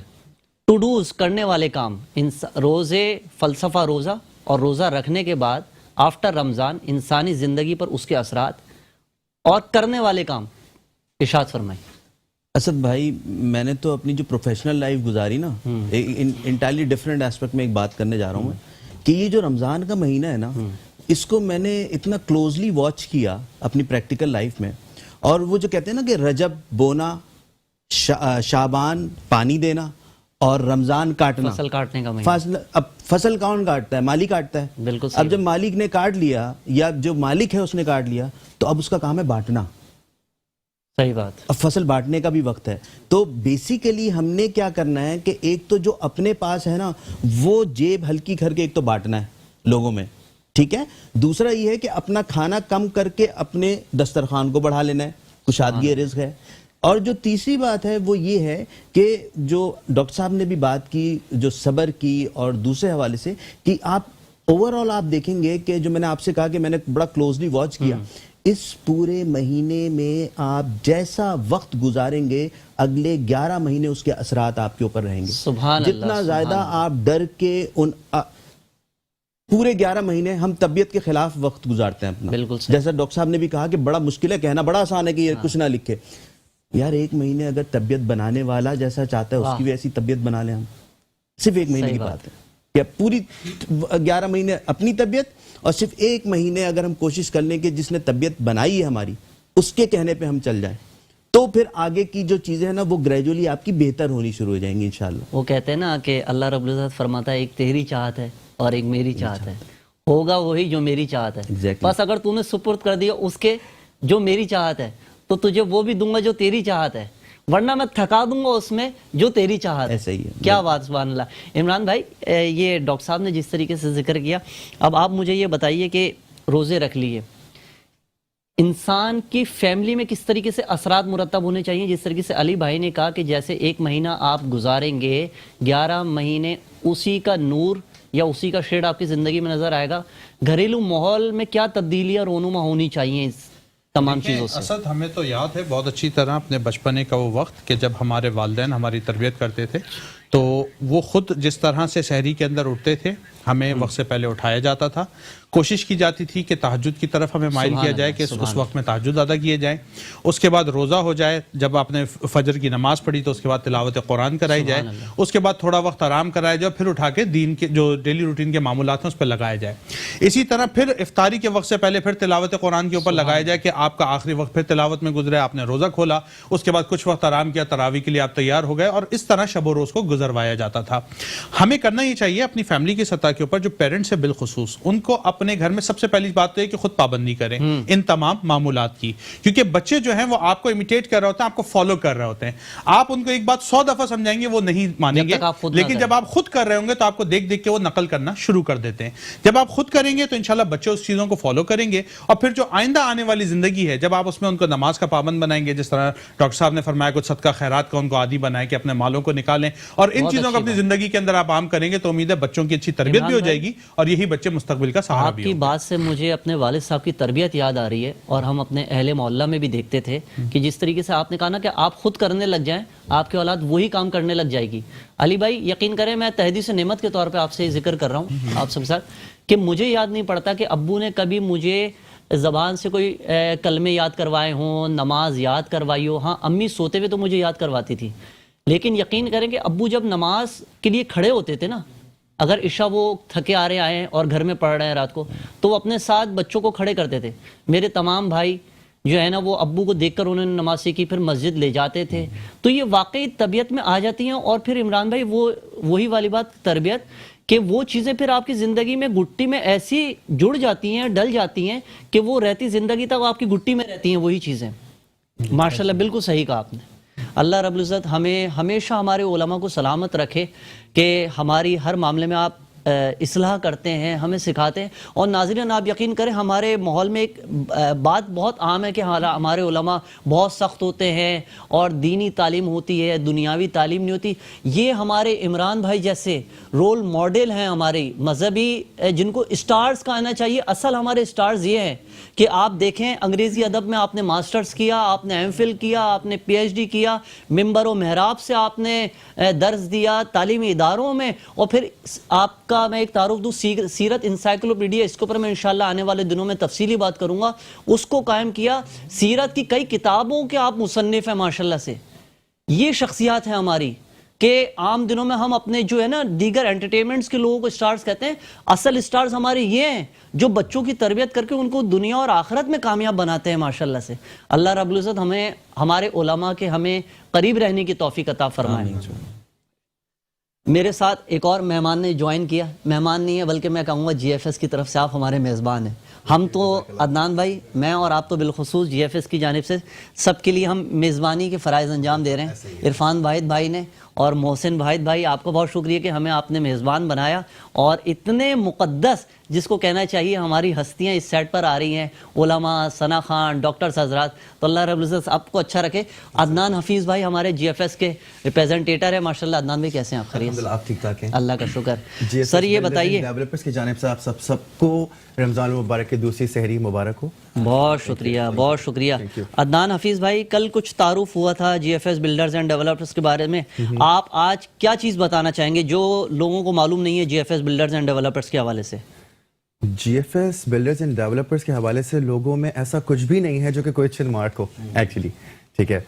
ٹو ڈوز کرنے والے کام, روزے, فلسفہ روزہ اور روزہ رکھنے کے بعد آفٹر رمضان انسانی زندگی پر اس کے اثرات, اور کرنے والے کام, ارشاد فرمائیں. اسد بھائی, میں نے تو اپنی جو پروفیشنل لائف گزاری نا, انٹائرلی ڈفرینٹ ایسپیکٹ میں ایک بات کرنے جا رہا ہوں میں, کہ یہ جو رمضان کا مہینہ ہے نا, اس کو میں نے اتنا کلوزلی واچ کیا اپنی پریکٹیکل لائف میں. اور وہ جو کہتے ہیں نا کہ رجب بونا, شعبان پانی دینا, اور رمضان کاٹنا, فصل کاٹنے کا مہینہ. اب فصل کون کاٹتا ہے؟ مالک کاٹتا ہے. بالکل. اب جب مالک نے کاٹ لیا, یا جو مالک ہے اس نے کاٹ لیا, تو اب اس کا کام ہے بانٹنا. صحیح بات. اب فصل بانٹنے کا بھی وقت ہے. تو بیسیکلی ہم نے کیا کرنا ہے کہ ایک تو جو اپنے پاس ہے نا, وہ جیب ہلکی کر کے ایک تو بانٹنا ہے لوگوں میں, ٹھیک ہے. دوسرا یہ ہے کہ اپنا کھانا کم کر کے اپنے دسترخوان کو بڑھا لینا ہے, کشادگی رزق ہے. اور جو تیسری بات ہے وہ یہ ہے کہ جو ڈاکٹر صاحب نے بھی بات کی جو صبر کی اور دوسرے حوالے سے کہ آپ اوور آل آپ دیکھیں گے کہ جو میں نے آپ سے کہا کہ میں نے بڑا کلوزلی واچ کیا، اس پورے مہینے میں آپ جیسا وقت گزاریں گے اگلے 11 مہینے اس کے اثرات آپ کے اوپر رہیں گے. سبحان اللہ. جتنا زیادہ آپ ڈر کے ان پورے 11 مہینے ہم طبیعت کے خلاف وقت گزارتے ہیں اپنا. بالکل صحیح. جیسا ڈاکٹر صاحب نے بھی کہا کہ بڑا مشکل ہے کہنا، بڑا آسان ہے کہ یہ کچھ نہ لکھے. یار 1 مہینے اگر طبیعت بنانے والا جیسا چاہتا ہے اس کی بھی ایسی طبیعت بنا لیں ہم. صرف 1 مہینے کی بات ہے کہ پوری 11 مہینے اپنی طبیعت اور صرف 1 مہینے اگر ہم کوشش کر لیں کہ جس نے طبیعت بنائی ہے ہماری اس کے کہنے پہ ہم چل جائیں تو پھر آگے کی جو چیزیں ہیں نا وہ گریجولی آپ کی بہتر ہونی شروع ہو جائیں گی انشاءاللہ. وہ کہتے ہیں نا کہ اللہ رب العزت فرماتا ہے ایک تیری چاہت ہے اور ایک میری چاہت ہے، ہوگا وہی جو میری چاہت ہے. بس اگر تو نے سپرد کر دیا اس کے جو میری چاہت ہے تو تجھے وہ بھی دوں گا جو تیری چاہت ہے، ورنہ میں تھکا دوں گا اس میں جو تیری چاہت ہے. ایسا ہی ہے. کیا بات سبحان اللہ. عمران بھائی یہ ڈاکٹر صاحب نے جس طریقے سے ذکر کیا، اب آپ مجھے یہ بتائیے کہ روزے رکھ لیے، انسان کی فیملی میں کس طریقے سے اثرات مرتب ہونے چاہیے؟ جس طریقے سے علی بھائی نے کہا کہ جیسے 1 مہینہ آپ گزاریں گے 11 مہینے اسی کا نور یا اسی کا شیڈ آپ کی زندگی میں نظر آئے گا. گھریلو ماحول میں کیا تبدیلیاں رونما ہونی چاہیے اس تمام چیزوں سے؟ اسد ہمیں تو یاد ہے بہت اچھی طرح اپنے بچپنے کا وہ وقت کہ جب ہمارے والدین ہماری تربیت کرتے تھے تو وہ خود جس طرح سے سحری کے اندر اٹھتے تھے ہمیں وقت سے پہلے اٹھایا جاتا تھا، کوشش کی جاتی تھی کہ تہجد کی طرف ہمیں مائل کیا جائے کہ اس وقت میں تہجد ادا کیے جائیں. اس کے بعد روزہ ہو جائے، جب آپ نے فجر کی نماز پڑھی تو اس کے بعد تلاوت قرآن کرائی جائے، اس کے بعد تھوڑا وقت آرام کرایا جائے، پھر اٹھا کے دین کے جو ڈیلی روٹین کے معمولات ہیں اس پہ لگایا جائے. اسی طرح پھر افطاری کے وقت سے پہلے پھر تلاوت قرآن کے اوپر لگایا جائے کہ آپ کا آخری وقت پھر تلاوت میں گزرے، آپ نے روزہ کھولا، اس کے بعد کچھ وقت آرام کیا، تراویح کے لیے آپ تیار ہو گئے، اور اس طرح شب و روز کو گزروایا جاتا تھا. ہمیں کرنا یہ چاہیے اپنی فیملی کی سطح کے اوپر جو پیرنٹس ہیں بالخصوص ان کو اپنے گھر میں سب سے پہلی بات تو ہے کہ خود پابندی کریں ان تمام معمولات کی، کیونکہ بچے جو ہیں وہ آپ کو امیٹیٹ کر رہے ہوتے ہیں، آپ کو فالو کر رہے ہوتے ہیں. آپ ان کو ایک بات 100 دفعہ سمجھائیں گے وہ نہیں مانیں گے، لیکن جب آپ خود کر رہے ہوں گے تو آپ کو دیکھ دیکھ کے وہ نقل کرنا شروع کر دیتے ہیں. جب آپ خود کریں گے تو انشاءاللہ بچے اس چیزوں کو فالو کریں گے، اور پھر جو آئندہ آنے والی زندگی ہے جب آپ اس میں ان کو نماز کا پابند بنائیں گے، جس طرح ڈاکٹر صاحب نے فرمایا کچھ صدقہ خیرات کا ان کو عادی بنائیں کہ اپنے مالوں کو نکالیں، اور ان چیزوں کو اپنی زندگی کے اندر آپ عام کریں گے تو امید ہے بچوں کی اچھی تربیت بھی ہو جائے گی اور یہی بچے مستقبل کا سہارا بھی ہوں گے. آپ کی بات سے مجھے اپنے والد صاحب کی تربیت یاد آ رہی ہے، اور ہم اپنے اہل محلہ میں بھی دیکھتے تھے کہ جس طریقے سے آپ نے کہا نا کہ آپ خود کرنے لگ جائیں آپ کے اولاد وہی کام کرنے لگ جائے گی. علی بھائی یقین کریں میں تحدیث نعمت کے طور پہ آپ سے ذکر کر رہا ہوں آپ سب کے ساتھ کہ مجھے یاد نہیں پڑتا کہ ابو نے کبھی مجھے زبان سے کوئی کلمے یاد کروائے ہوں، نماز یاد کروائی ہو. ہاں امی سوتے ہوئے تو مجھے یاد کرواتی تھی، لیکن یقین کریں کہ ابو جب نماز کے لیے کھڑے ہوتے تھے نا، اگر عشاء وہ تھکے آ رہے آئے ہیں اور گھر میں پڑھ رہے ہیں رات کو، تو وہ اپنے ساتھ بچوں کو کھڑے کرتے تھے. میرے تمام بھائی جو ہے نا وہ ابو کو دیکھ کر انہوں نے نماز سیکھی، پھر مسجد لے جاتے تھے. تو یہ واقعی طبیعت میں آ جاتی ہیں. اور پھر عمران بھائی وہی والی بات تربیت کہ وہ چیزیں پھر آپ کی زندگی میں گٹی میں ایسی جڑ جاتی ہیں، ڈل جاتی ہیں کہ وہ رہتی زندگی تک آپ کی گٹی میں رہتی ہیں وہی چیزیں. ماشاءاللہ بالکل صحیح کہا آپ نے. اللہ رب العزت ہمیں ہمیشہ ہمارے علماء کو سلامت رکھے کہ ہماری ہر معاملے میں آپ اصلاح کرتے ہیں، ہمیں سکھاتے ہیں. اور ناظرین آپ یقین کریں ہمارے ماحول میں ایک بات بہت عام ہے کہ ہمارے علماء بہت سخت ہوتے ہیں اور دینی تعلیم ہوتی ہے، دنیاوی تعلیم نہیں ہوتی. یہ ہمارے عمران بھائی جیسے رول ماڈل ہیں ہمارے مذہبی جن کو اسٹارز کہنا چاہیے. اصل ہمارے اسٹارز یہ ہیں کہ آپ دیکھیں انگریزی ادب میں آپ نے ماسٹرز کیا، آپ نے ایم فل کیا، آپ نے پی ایچ ڈی کیا، ممبر و محراب سے آپ نے درس دیا تعلیمی اداروں میں، اور پھر آپ کا میں ایک تعارف دوں سیرت انسائکلوپیڈیا، اس کے اوپر میں انشاءاللہ آنے والے دنوں میں تفصیلی بات کروں گا، اس کو قائم کیا. سیرت کی کئی کتابوں کے آپ مصنف ہیں ماشاءاللہ سے. یہ شخصیات ہیں ہماری کہ عام دنوں میں ہم اپنے جو ہے نا دیگر انٹرٹینمنٹس کے لوگوں کو اسٹارز کہتے ہیں. اصل اسٹارز ہمارے یہ ہیں جو بچوں کی تربیت کر کے ان کو دنیا اور آخرت میں کامیاب بناتے ہیں ماشاءاللہ سے. اللہ رب العزت ہمیں ہمارے علماء کے ہمیں قریب رہنے کی توفیق عطا فرمائے. میرے ساتھ ایک اور مہمان نے جوائن کیا، مہمان نہیں ہے بلکہ میں کہوں گا جی ایف ایس کی طرف سے آپ ہمارے میزبان ہیں. ہم تو عدنان بھائی، میں اور آپ تو بالخصوص جی ایف ایس کی جانب سے سب کے لیے ہم میزبانی کے فرائض انجام دے رہے ہیں. عرفان واحد بھائی نے اور محسن واحد بھائی آپ کا بہت شکریہ کہ ہمیں آپ نے میزبان بنایا، اور اتنے مقدس جس کو کہنا چاہیے ہماری ہستیاں اس سیٹ پر آ رہی ہیں، علماء، ثنا خان، ڈاکٹرز حضرات، تو اللہ رب العزت آپ کو اچھا رکھے۔ عدنان حفیظ بھائی ہمارے جی ایف ایس کے ریپریزنٹیٹر ہیں، ماشاءاللہ عدنان بھائی کیسے ہیں آپ؟ خیریت؟ آپ ٹھیک ٹھاک ہیں؟ اللہ کا شکر۔ سر یہ بتائیے، ڈیولپرز کی جانب سے آپ سب کو رمضان المبارک کی دوسری سحری مبارک ہو۔ بہت شکریہ، بہت شکریہ۔ عدنان حفیظ بھائی کل کچھ تعارف ہوا تھا G F S builders and developers کے بارے میں، آپ آج کیا چیز بتانا چاہیں گے جو لوگوں کو معلوم نہیں ہے G F S builders and developers کے حوالے سے؟ G F S builders and developers کے حوالے سے لوگوں میں ایسا کچھ بھی نہیں ہے جو کہ کوئی مارک ہو ایکچولی، ٹھیک ہے۔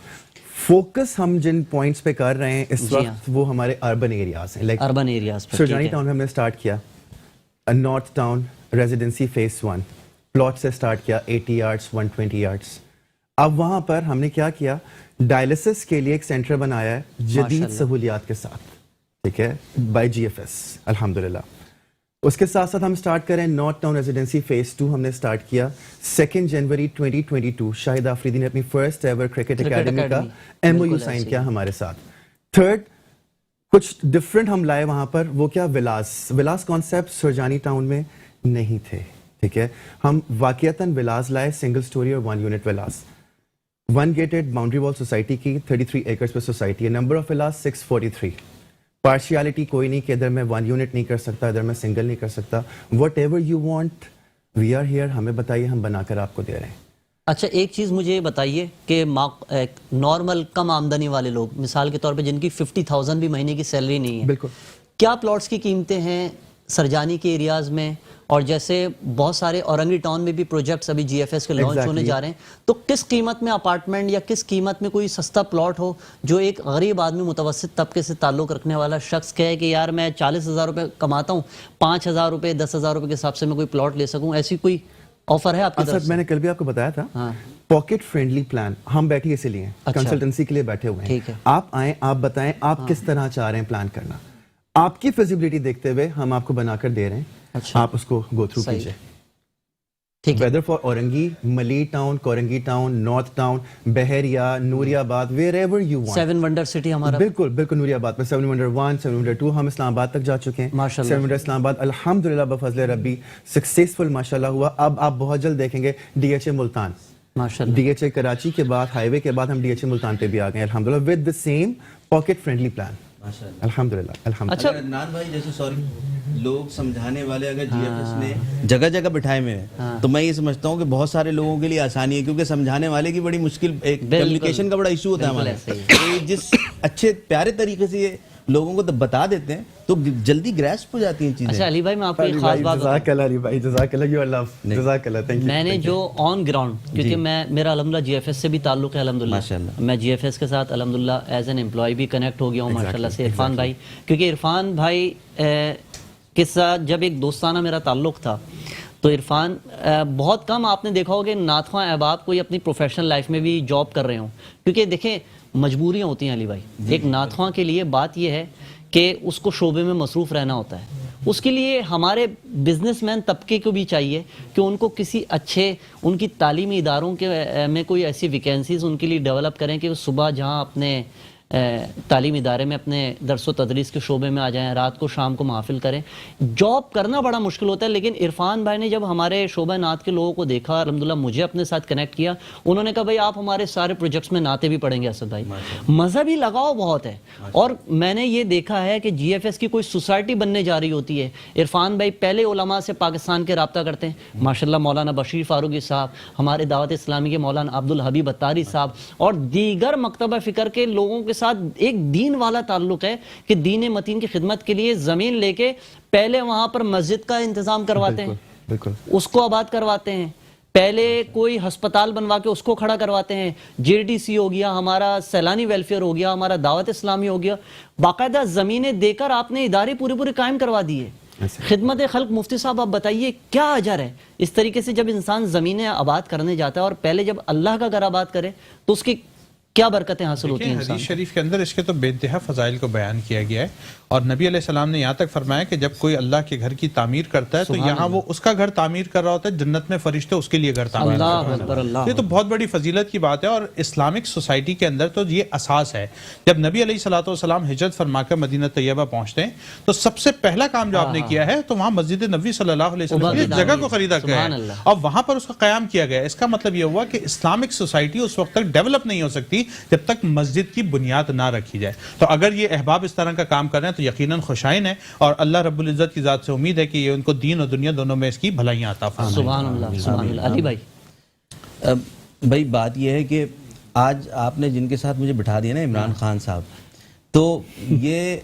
فوکس ہم جن پوائنٹس پہ کر رہے ہیں اس وقت وہ ہمارے اربن ایریاز ہیں، لائک اربن ایریاز پہ۔ سرجانی ٹاؤن میں ہم نے اسٹارٹ کیا، north town residency phase 1 plot سے اسٹارٹ کیا، 80 یارڈس 120 یارڈس۔ اب وہاں پر ہم نے کیا کیا، ڈائلسس کے لیے ایک سینٹر بنایا ہے جدید سہولیات کے ساتھ، ٹھیک ہے، بائی جی ایف ایس الحمدللہ۔ اس کے ساتھ ساتھ ہم اسٹارٹ کریں نارتھ ٹاؤن ریزیڈنسی فیس 2 ہم نے اسٹارٹ کیا 2 جنوری 2022، شاہد آفریدی نے اپنی فرسٹ ایور کرکٹ اکیڈمی کا ایم او یو سائن کیا ہمارے ساتھ۔ تھرڈ کچھ ڈفرینٹ ہم لائے وہاں پر، وہ کیا، ولاس کانسیپٹ سرجانی ٹاؤن میں نہیں تھے، ٹھیک ہے، ہم واقعتاً ولاس لائے، سنگل سٹوری اور 1 یونٹ ولاس، 1 گیٹڈ باؤنڈری وال سوسائٹی کی 33 ایکرز پہ سوسائٹی ہے، نمبر آف ولاس 643، پارشیالٹی کوئی نہیں کہ ادھر میں 1 یونٹ نہیں کر سکتا، ادھر میں سنگل نہیں کر سکتا، whatever you want we are here, ہمیں بتائیے، ہم بنا کر آپ کو دے رہے ہیں۔ اچھا ایک چیز مجھے بتائیے کہ نارمل کم آمدنی والے لوگ، مثال کے طور پہ جن کی 50,000 بھی مہینے کی سیلری نہیں ہے، بالکل، کیا پلاٹس کی قیمتیں ہیں سرجانی کے ایریاز میں؟ اور جیسے بہت سارے اورنگی ٹاؤن میں بھی پروجیکٹس ابھی جی ایف ایس کے لانچ ہونے جا رہے ہیں، تو کس قیمت میں اپارٹمنٹ یا کس قیمت میں کوئی سستا پلاٹ ہو جو ایک غریب آدمی، متوسط طبقے سے تعلق رکھنے والا شخص کہے کہ یار میں 40,000 روپے کماتا ہوں، 5,000 روپے 10,000 روپے کے حساب سے میں کوئی پلاٹ لے سکوں، ایسی کوئی آفر ہے آپ کی طرف سے؟ میں نے کل بھی آپ کو بتایا تھا، پاکٹ فرینڈلی پلان ہم بیٹھے اسی لیے ہیں، کنسلٹنسی کے لیے بیٹھے ہوئے ہیں، آپ آئیں، آپ بتائیں آپ کس طرح چاہ رہے ہیں پلان کرنا، آپ کی فیزیبلٹی دیکھتے ہوئے ہم آپ کو بنا کر دے رہے ہیں، آپ اس کو گو تھرو کیجئے، ویدر فار اورنگی، ملی town, Korangi town, north town, Bahria, Noorabad, wherever you want, 7 wonder city ہمارا، بالکل بالکل، نوری آباد میں 7 ونڈر 1 7 ونڈر 2 ہم اسلام آباد تک جا چکے ہیں، 7 ونڈر اسلام آباد الحمدللہ بفضل ربی سکسیسفل ماشاءاللہ ہوا۔ اب آپ بہت جلد دیکھیں گے D H A Multan, D H A Karachi کے بعد، ہائی وے کے بعد ہم ڈی ایچ اے ملتان پہ بھی آ گئے الحمدللہ with the same pocket friendly plan, الحمدللہ الحمدللہ۔ اچھا عدنان بھائی جیسے سوری لوگ سمجھانے والے اگر جی ایف ایس نے جگہ جگہ بٹھائے ہوئے ہیں تو میں یہ سمجھتا ہوں کہ بہت سارے لوگوں کے لیے آسانی ہے، کیونکہ سمجھانے والے کی بڑی مشکل، ایک کمیونیکیشن کا بڑا ایشو ہوتا ہے ہمارے، جس اچھے پیارے طریقے سے یہ لوگوں کو بتا دیتے ہیں تو جلدی گریسپ ہو جاتی ہیں چیزیں۔ اچھا علی بھائی میں آپ کو ایک خاص بات، جزاک اللہ علی بھائی، جزاک اللہ، یو لو، جزاک اللہ، تھینک یو۔ میں نے جو آن گراؤنڈ، کیونکہ میرا الحمدللہ جی ایف ایس سے بھی تعلق ہے الحمدللہ، میں جی ایف ایس کے ساتھ الحمدللہ ایز این امپلائی بھی کنیکٹ ہو گیا ہوں ماشاءاللہ سے عرفان بھائی، کیونکہ عرفان بھائی کے ساتھ جب ایک دوستانہ میرا تعلق تھا تو عرفان بہت کم آپ نے دیکھا ہوگا کہ ناتخواں احباب کوئی اپنی پروفیشنل لائف میں بھی جاب کر رہے ہوں، کیونکہ دیکھیں مجبوریاں ہوتی ہیں علی بھائی، ایک ناتخواں کے لیے بات یہ ہے کہ اس کو شعبے میں مصروف رہنا ہوتا ہے، اس کے لیے ہمارے بزنس مین طبقے کو بھی چاہیے کہ ان کو کسی اچھے، ان کی تعلیمی اداروں کے میں کوئی ایسی ویکینسیز ان کے لیے ڈیولپ کریں کہ وہ صبح جہاں اپنے تعلیمی ادارے میں اپنے درس و تدریس کے شعبے میں آ جائیں، رات کو شام کو محافل کریں۔ جاب کرنا بڑا مشکل ہوتا ہے، لیکن عرفان بھائی نے جب ہمارے شعبہ نعت کے لوگوں کو دیکھا، الحمدللہ مجھے اپنے ساتھ کنیکٹ کیا، انہوں نے کہا بھائی آپ ہمارے سارے پروجیکٹس میں نعتیں بھی پڑھیں گے اسد بھائی، مذہبی لگاؤ بہت ہے، اور میں نے یہ دیکھا ہے کہ جی ایف ایس کی کوئی سوسائٹی بننے جا رہی ہوتی ہے، عرفان بھائی پہلے علماء سے پاکستان کے رابطہ کرتے ہیں ماشاءاللہ، مولانا بشیر فاروقی صاحب، ہمارے دعوت اسلامی کے مولانا عبدالحبیب اتاری صاحب، اور دیگر مکتبہ فکر کے لوگوں کے ساتھ ایک دین والا تعلق ہے کہ دین متین کی خدمت کے لیے زمین لے کے پہلے وہاں پر مسجد کا انتظام کرواتے ہیں، اس کو آباد کرواتے ہیں، پہلے کوئی ہسپتال بنوا کے اس کو کھڑا کرواتے ہیں، جے ڈی سی ہو گیا، ہمارا سیلانی ویلفیئر ہو گیا، ہمارا دعوت اسلامی ہو گیا، باقاعدہ زمینیں دے کر آپ نے ادارے پورے قائم کروا دیے۔ خدمت خلق مفتی صاحب آپ بتائیے کیا اجر ہے اس طریقے سے جب انسان زمینیں آباد کرنے جاتا ہے، اور پہلے جب اللہ کا گھر آباد کرے تو اس کی کیا برکتیں حاصل ہوتی ہیں دیکھیں، انسان حدیث شریف کے اندر اس کے تو بے انتہا فضائل کو بیان کیا گیا ہے، اور نبی علیہ السلام نے یہاں تک فرمایا کہ جب کوئی اللہ کے گھر کی تعمیر کرتا ہے تو یہاں وہ اس کا گھر تعمیر کر رہا ہوتا ہے، جنت میں فرشتے اس کے لیے گھر تعمیر کر رہے اللہ ہیں۔ اکبر، اللہ یہ تو بہت بڑی فضیلت کی بات ہے، اور اسلامک سوسائٹی کے اندر تو یہ اساس ہے۔ جب نبی علیہ الصلوۃ والسلام ہجرت فرما کر مدینہ طیبہ پہنچتے ہیں تو سب سے پہلا کام جو آپ نے کیا ہے تو وہاں مسجد نبوی صلی اللہ علیہ وسلم کی جگہ کو خریدا گیا سبحان ہے اللہ۔ اور وہاں پر اس کا قیام کیا گیا ہے۔ اس کا مطلب یہ ہوا کہ اسلامک سوسائٹی اس وقت تک ڈیولپ نہیں ہو سکتی جب تک مسجد کی بنیاد نہ رکھی جائے۔ تو اگر یہ احباب اس طرح کا کام کر رہے ہیں تو یقیناً خوشائن ہے، اور اللہ رب العزت کی ذات سے امید ہے کہ یہ ان کو دین اور دنیا دونوں میں اس کی بھلائیاں عطا فرمائے۔ سبحان اللہ، سبحان اللہ۔ علی بھائی بھائی بات یہ ہے کہ آج آپ نے جن کے ساتھ مجھے بٹھا دیا نا، عمران خان صاحب، تو یہ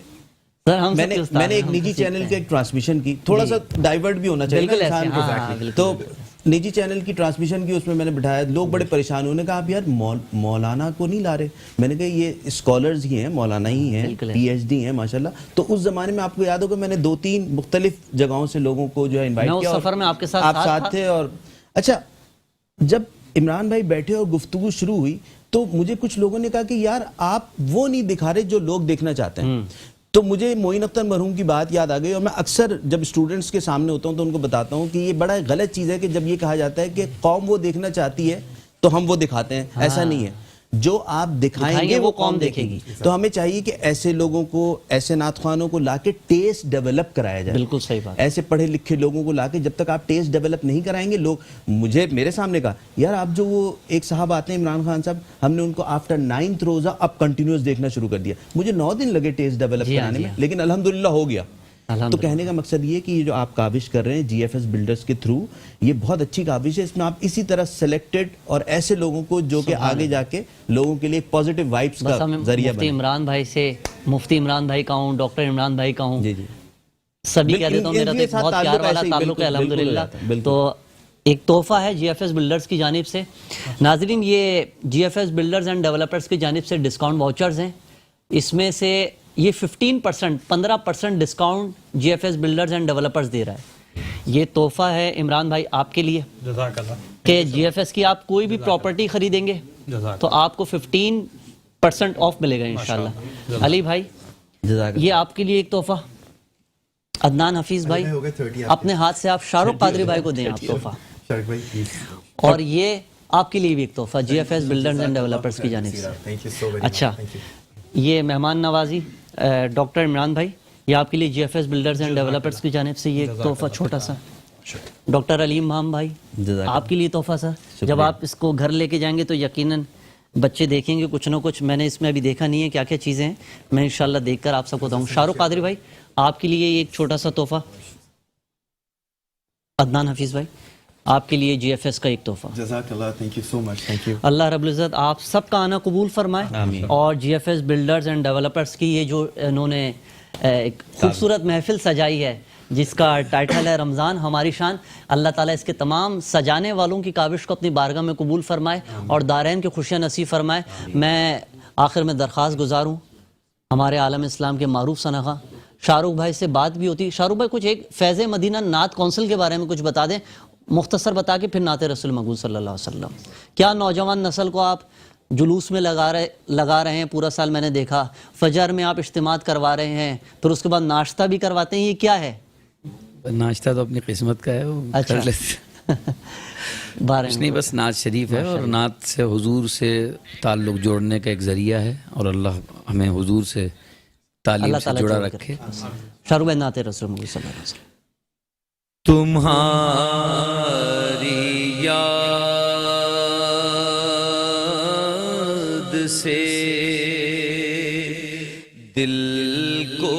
سر ہم میں نے ایک نجی چینل کے ایک ٹرانسمیشن کی، تھوڑا سا ڈائیورٹ بھی ہونا چاہیے بالکل انسان ایسے، ہاں، کو، بالکل، تو نجی چینل کی ٹرانسمیشن کی، اس میں نے بٹھایا، لوگ بڑے پریشان ہونے کہا آپ یار مولانا کو نہیں لا رہے، میں نے کہا یہ اسکالرز ہی ہیں، مولانا ہی ہیں، پی ایچ ڈی ہیں ماشاءاللہ۔ تو اس زمانے میں آپ کو یاد ہوگا میں نے 2-3 مختلف جگہوں سے لوگوں کو جو ہے انوائٹ کیا، سفر میں آپ کے ساتھ آپ ساتھ تھے۔ اور اچھا، جب عمران بھائی بیٹھے اور گفتگو شروع ہوئی تو مجھے کچھ لوگوں نے کہا کہ یار آپ وہ نہیں دکھا رہے جو لوگ دیکھنا چاہتے ہیں۔ تو مجھے معین اختر مرحوم کی بات یاد آ گئی، اور میں اکثر جب اسٹوڈنٹس کے سامنے ہوتا ہوں تو ان کو بتاتا ہوں کہ یہ بڑا غلط چیز ہے کہ جب یہ کہا جاتا ہے کہ قوم وہ دیکھنا چاہتی ہے تو ہم وہ دکھاتے ہیں، ایسا نہیں ہے، جو آپ دکھائیں گے وہ قوم دیکھے گی۔ تو ہمیں چاہیے کہ ایسے لوگوں کو، ایسے نعت خوانوں کو لا کے ٹیسٹ ڈیولپ کرایا جائے۔ بالکل صحیح بات۔ ایسے پڑھے لکھے لوگوں کو لا کے جب تک آپ ٹیسٹ ڈیولپ نہیں کرائیں گے، لوگ میرے سامنے کہا یار آپ جو وہ ایک صاحب آتے ہیں عمران خان صاحب، ہم نے ان کو آفٹر 9th روزہ اب کنٹینیوس دیکھنا شروع کر دیا، مجھے 9 دن لگے ٹیسٹ ڈیولپ کرانے میں، لیکن الحمدللہ ہو گیا۔ تو کہنے کا مقصد یہ کہ یہ جو آپ کاوش کر رہے ہیں جی ایف ایس بلڈرز کے تھرو، یہ بہت اچھی کاوش ہے، اس میں آپ اسی طرح سلیکٹڈ اور ایسے لوگوں کو جو کہ آگے جا کے لوگوں کے لیے پازیٹیو وائبس کا ذریعہ مفتی عمران بھائی سے، مفتی عمران بھائی کا ہوں، ڈاکٹر عمران بھائی کا ہوں، جی جی سبھی کہہ دیتا ہوں میرا تو ایک بہت پیار والا تعلق ہے الحمدللہ۔ تو ایک تحفہ ہے جی ایف ایس بلڈرز کی جانب سے۔ ناظرین، یہ G F S builders and developers کی جانب سے ڈسکاؤنٹ واؤچرز ہیں، اس میں سے یہ 15% discount G F S builders and developers دے رہا ہے۔ یہ تحفہ ہے عمران بھائی آپ کے لیے جزاک اللہ۔ کہ جی ایف ایس کی آپ کوئی بھی پراپرٹی خریدیں گے تو آپ کو 15% آف ملے گا انشاءاللہ۔ علی بھائی یہ آپ کے لیے ایک تحفہ، عدنان حفیظ بھائی اپنے ہاتھ سے آپ شارق قادری بھائی کو دیں آپ تحفہ، اور یہ آپ کے لیے بھی ایک تحفہ G F S builders and developers کی جانب سے۔ اچھا، یہ مہمان نوازی ڈاکٹر عمران بھائی، یہ آپ کے لیے G F S builders and developers کی جانب سے یہ تحفہ چھوٹا سا۔ ڈاکٹر علیم مام بھائی آپ کے لیے تحفہ سر، جب آپ اس کو گھر لے کے جائیں گے تو یقیناً بچے دیکھیں گے کچھ نہ کچھ، میں نے اس میں ابھی دیکھا نہیں ہے کیا کیا چیزیں ہیں، میں انشاءاللہ دیکھ کر آپ سب کو بتاؤں۔ شارق قادری بھائی آپ کے لیے ایک چھوٹا سا تحفہ، عدنان حفیظ بھائی آپ کے لیے جی ایف ایس کا ایک تحفہ۔ جزاک اللہ، thank you so much, thank you. اللہ رب العزت آپ سب کا آنا قبول فرمائے، اور G F S builders and developers کی یہ جو انہوں نے ایک خوبصورت محفل سجائی ہے جس کا ٹائٹل ہے رمضان ہماری شان، اللہ تعالیٰ اس کے تمام سجانے والوں کی کاوش کو اپنی بارگاہ میں قبول فرمائے اور دارین کی خوشیاں نصیب فرمائے۔ میں آخر میں درخواست گزار ہوں ہمارے عالم اسلام کے معروف سنغا شاہ رخ بھائی سے بات بھی ہوتی۔ شاہ رخ بھائی کچھ ایک فیض مدینہ نعت کونسل کے بارے میں کچھ بتا دیں، مختصر بتا کے پھر نعت رسول مقبول صلی اللہ علیہ وسلم۔ کیا نوجوان نسل کو آپ جلوس میں لگا رہے ہیں، پورا سال میں نے دیکھا، فجر میں آپ اجتماعات کروا رہے ہیں، پھر اس کے بعد ناشتہ بھی کرواتے ہیں، یہ کیا ہے؟ ناشتہ تو اپنی قسمت کا ہے، وہ کر لیتے کچھ نہیں، بس نعت شریف ہے، اور نعت سے حضور سے تعلق جوڑنے کا ایک ذریعہ ہے، اور اللہ ہمیں حضور سے تعلیم سے جڑا رکھے۔ شاہ رخ بھائی نعت رسول مقبول صلی اللہ علیہ وسلم۔ تمہاری یاد سے دل کو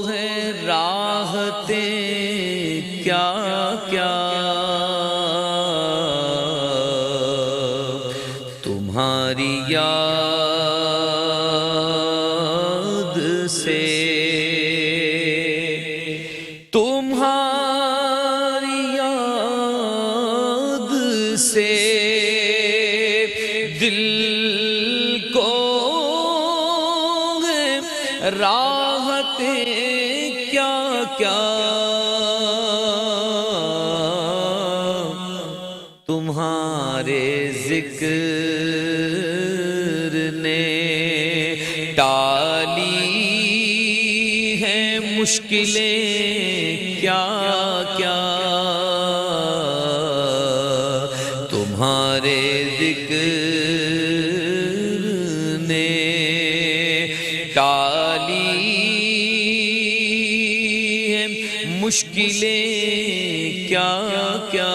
ہے راحتیں کیا کیا، تمہاری یاد سے دل کو راحتیں کیا کیا، تمہارے ذکر مشکلیں کیا کیا تمہارے ذکر نے ٹالی ہے، مشکلیں کیا کیا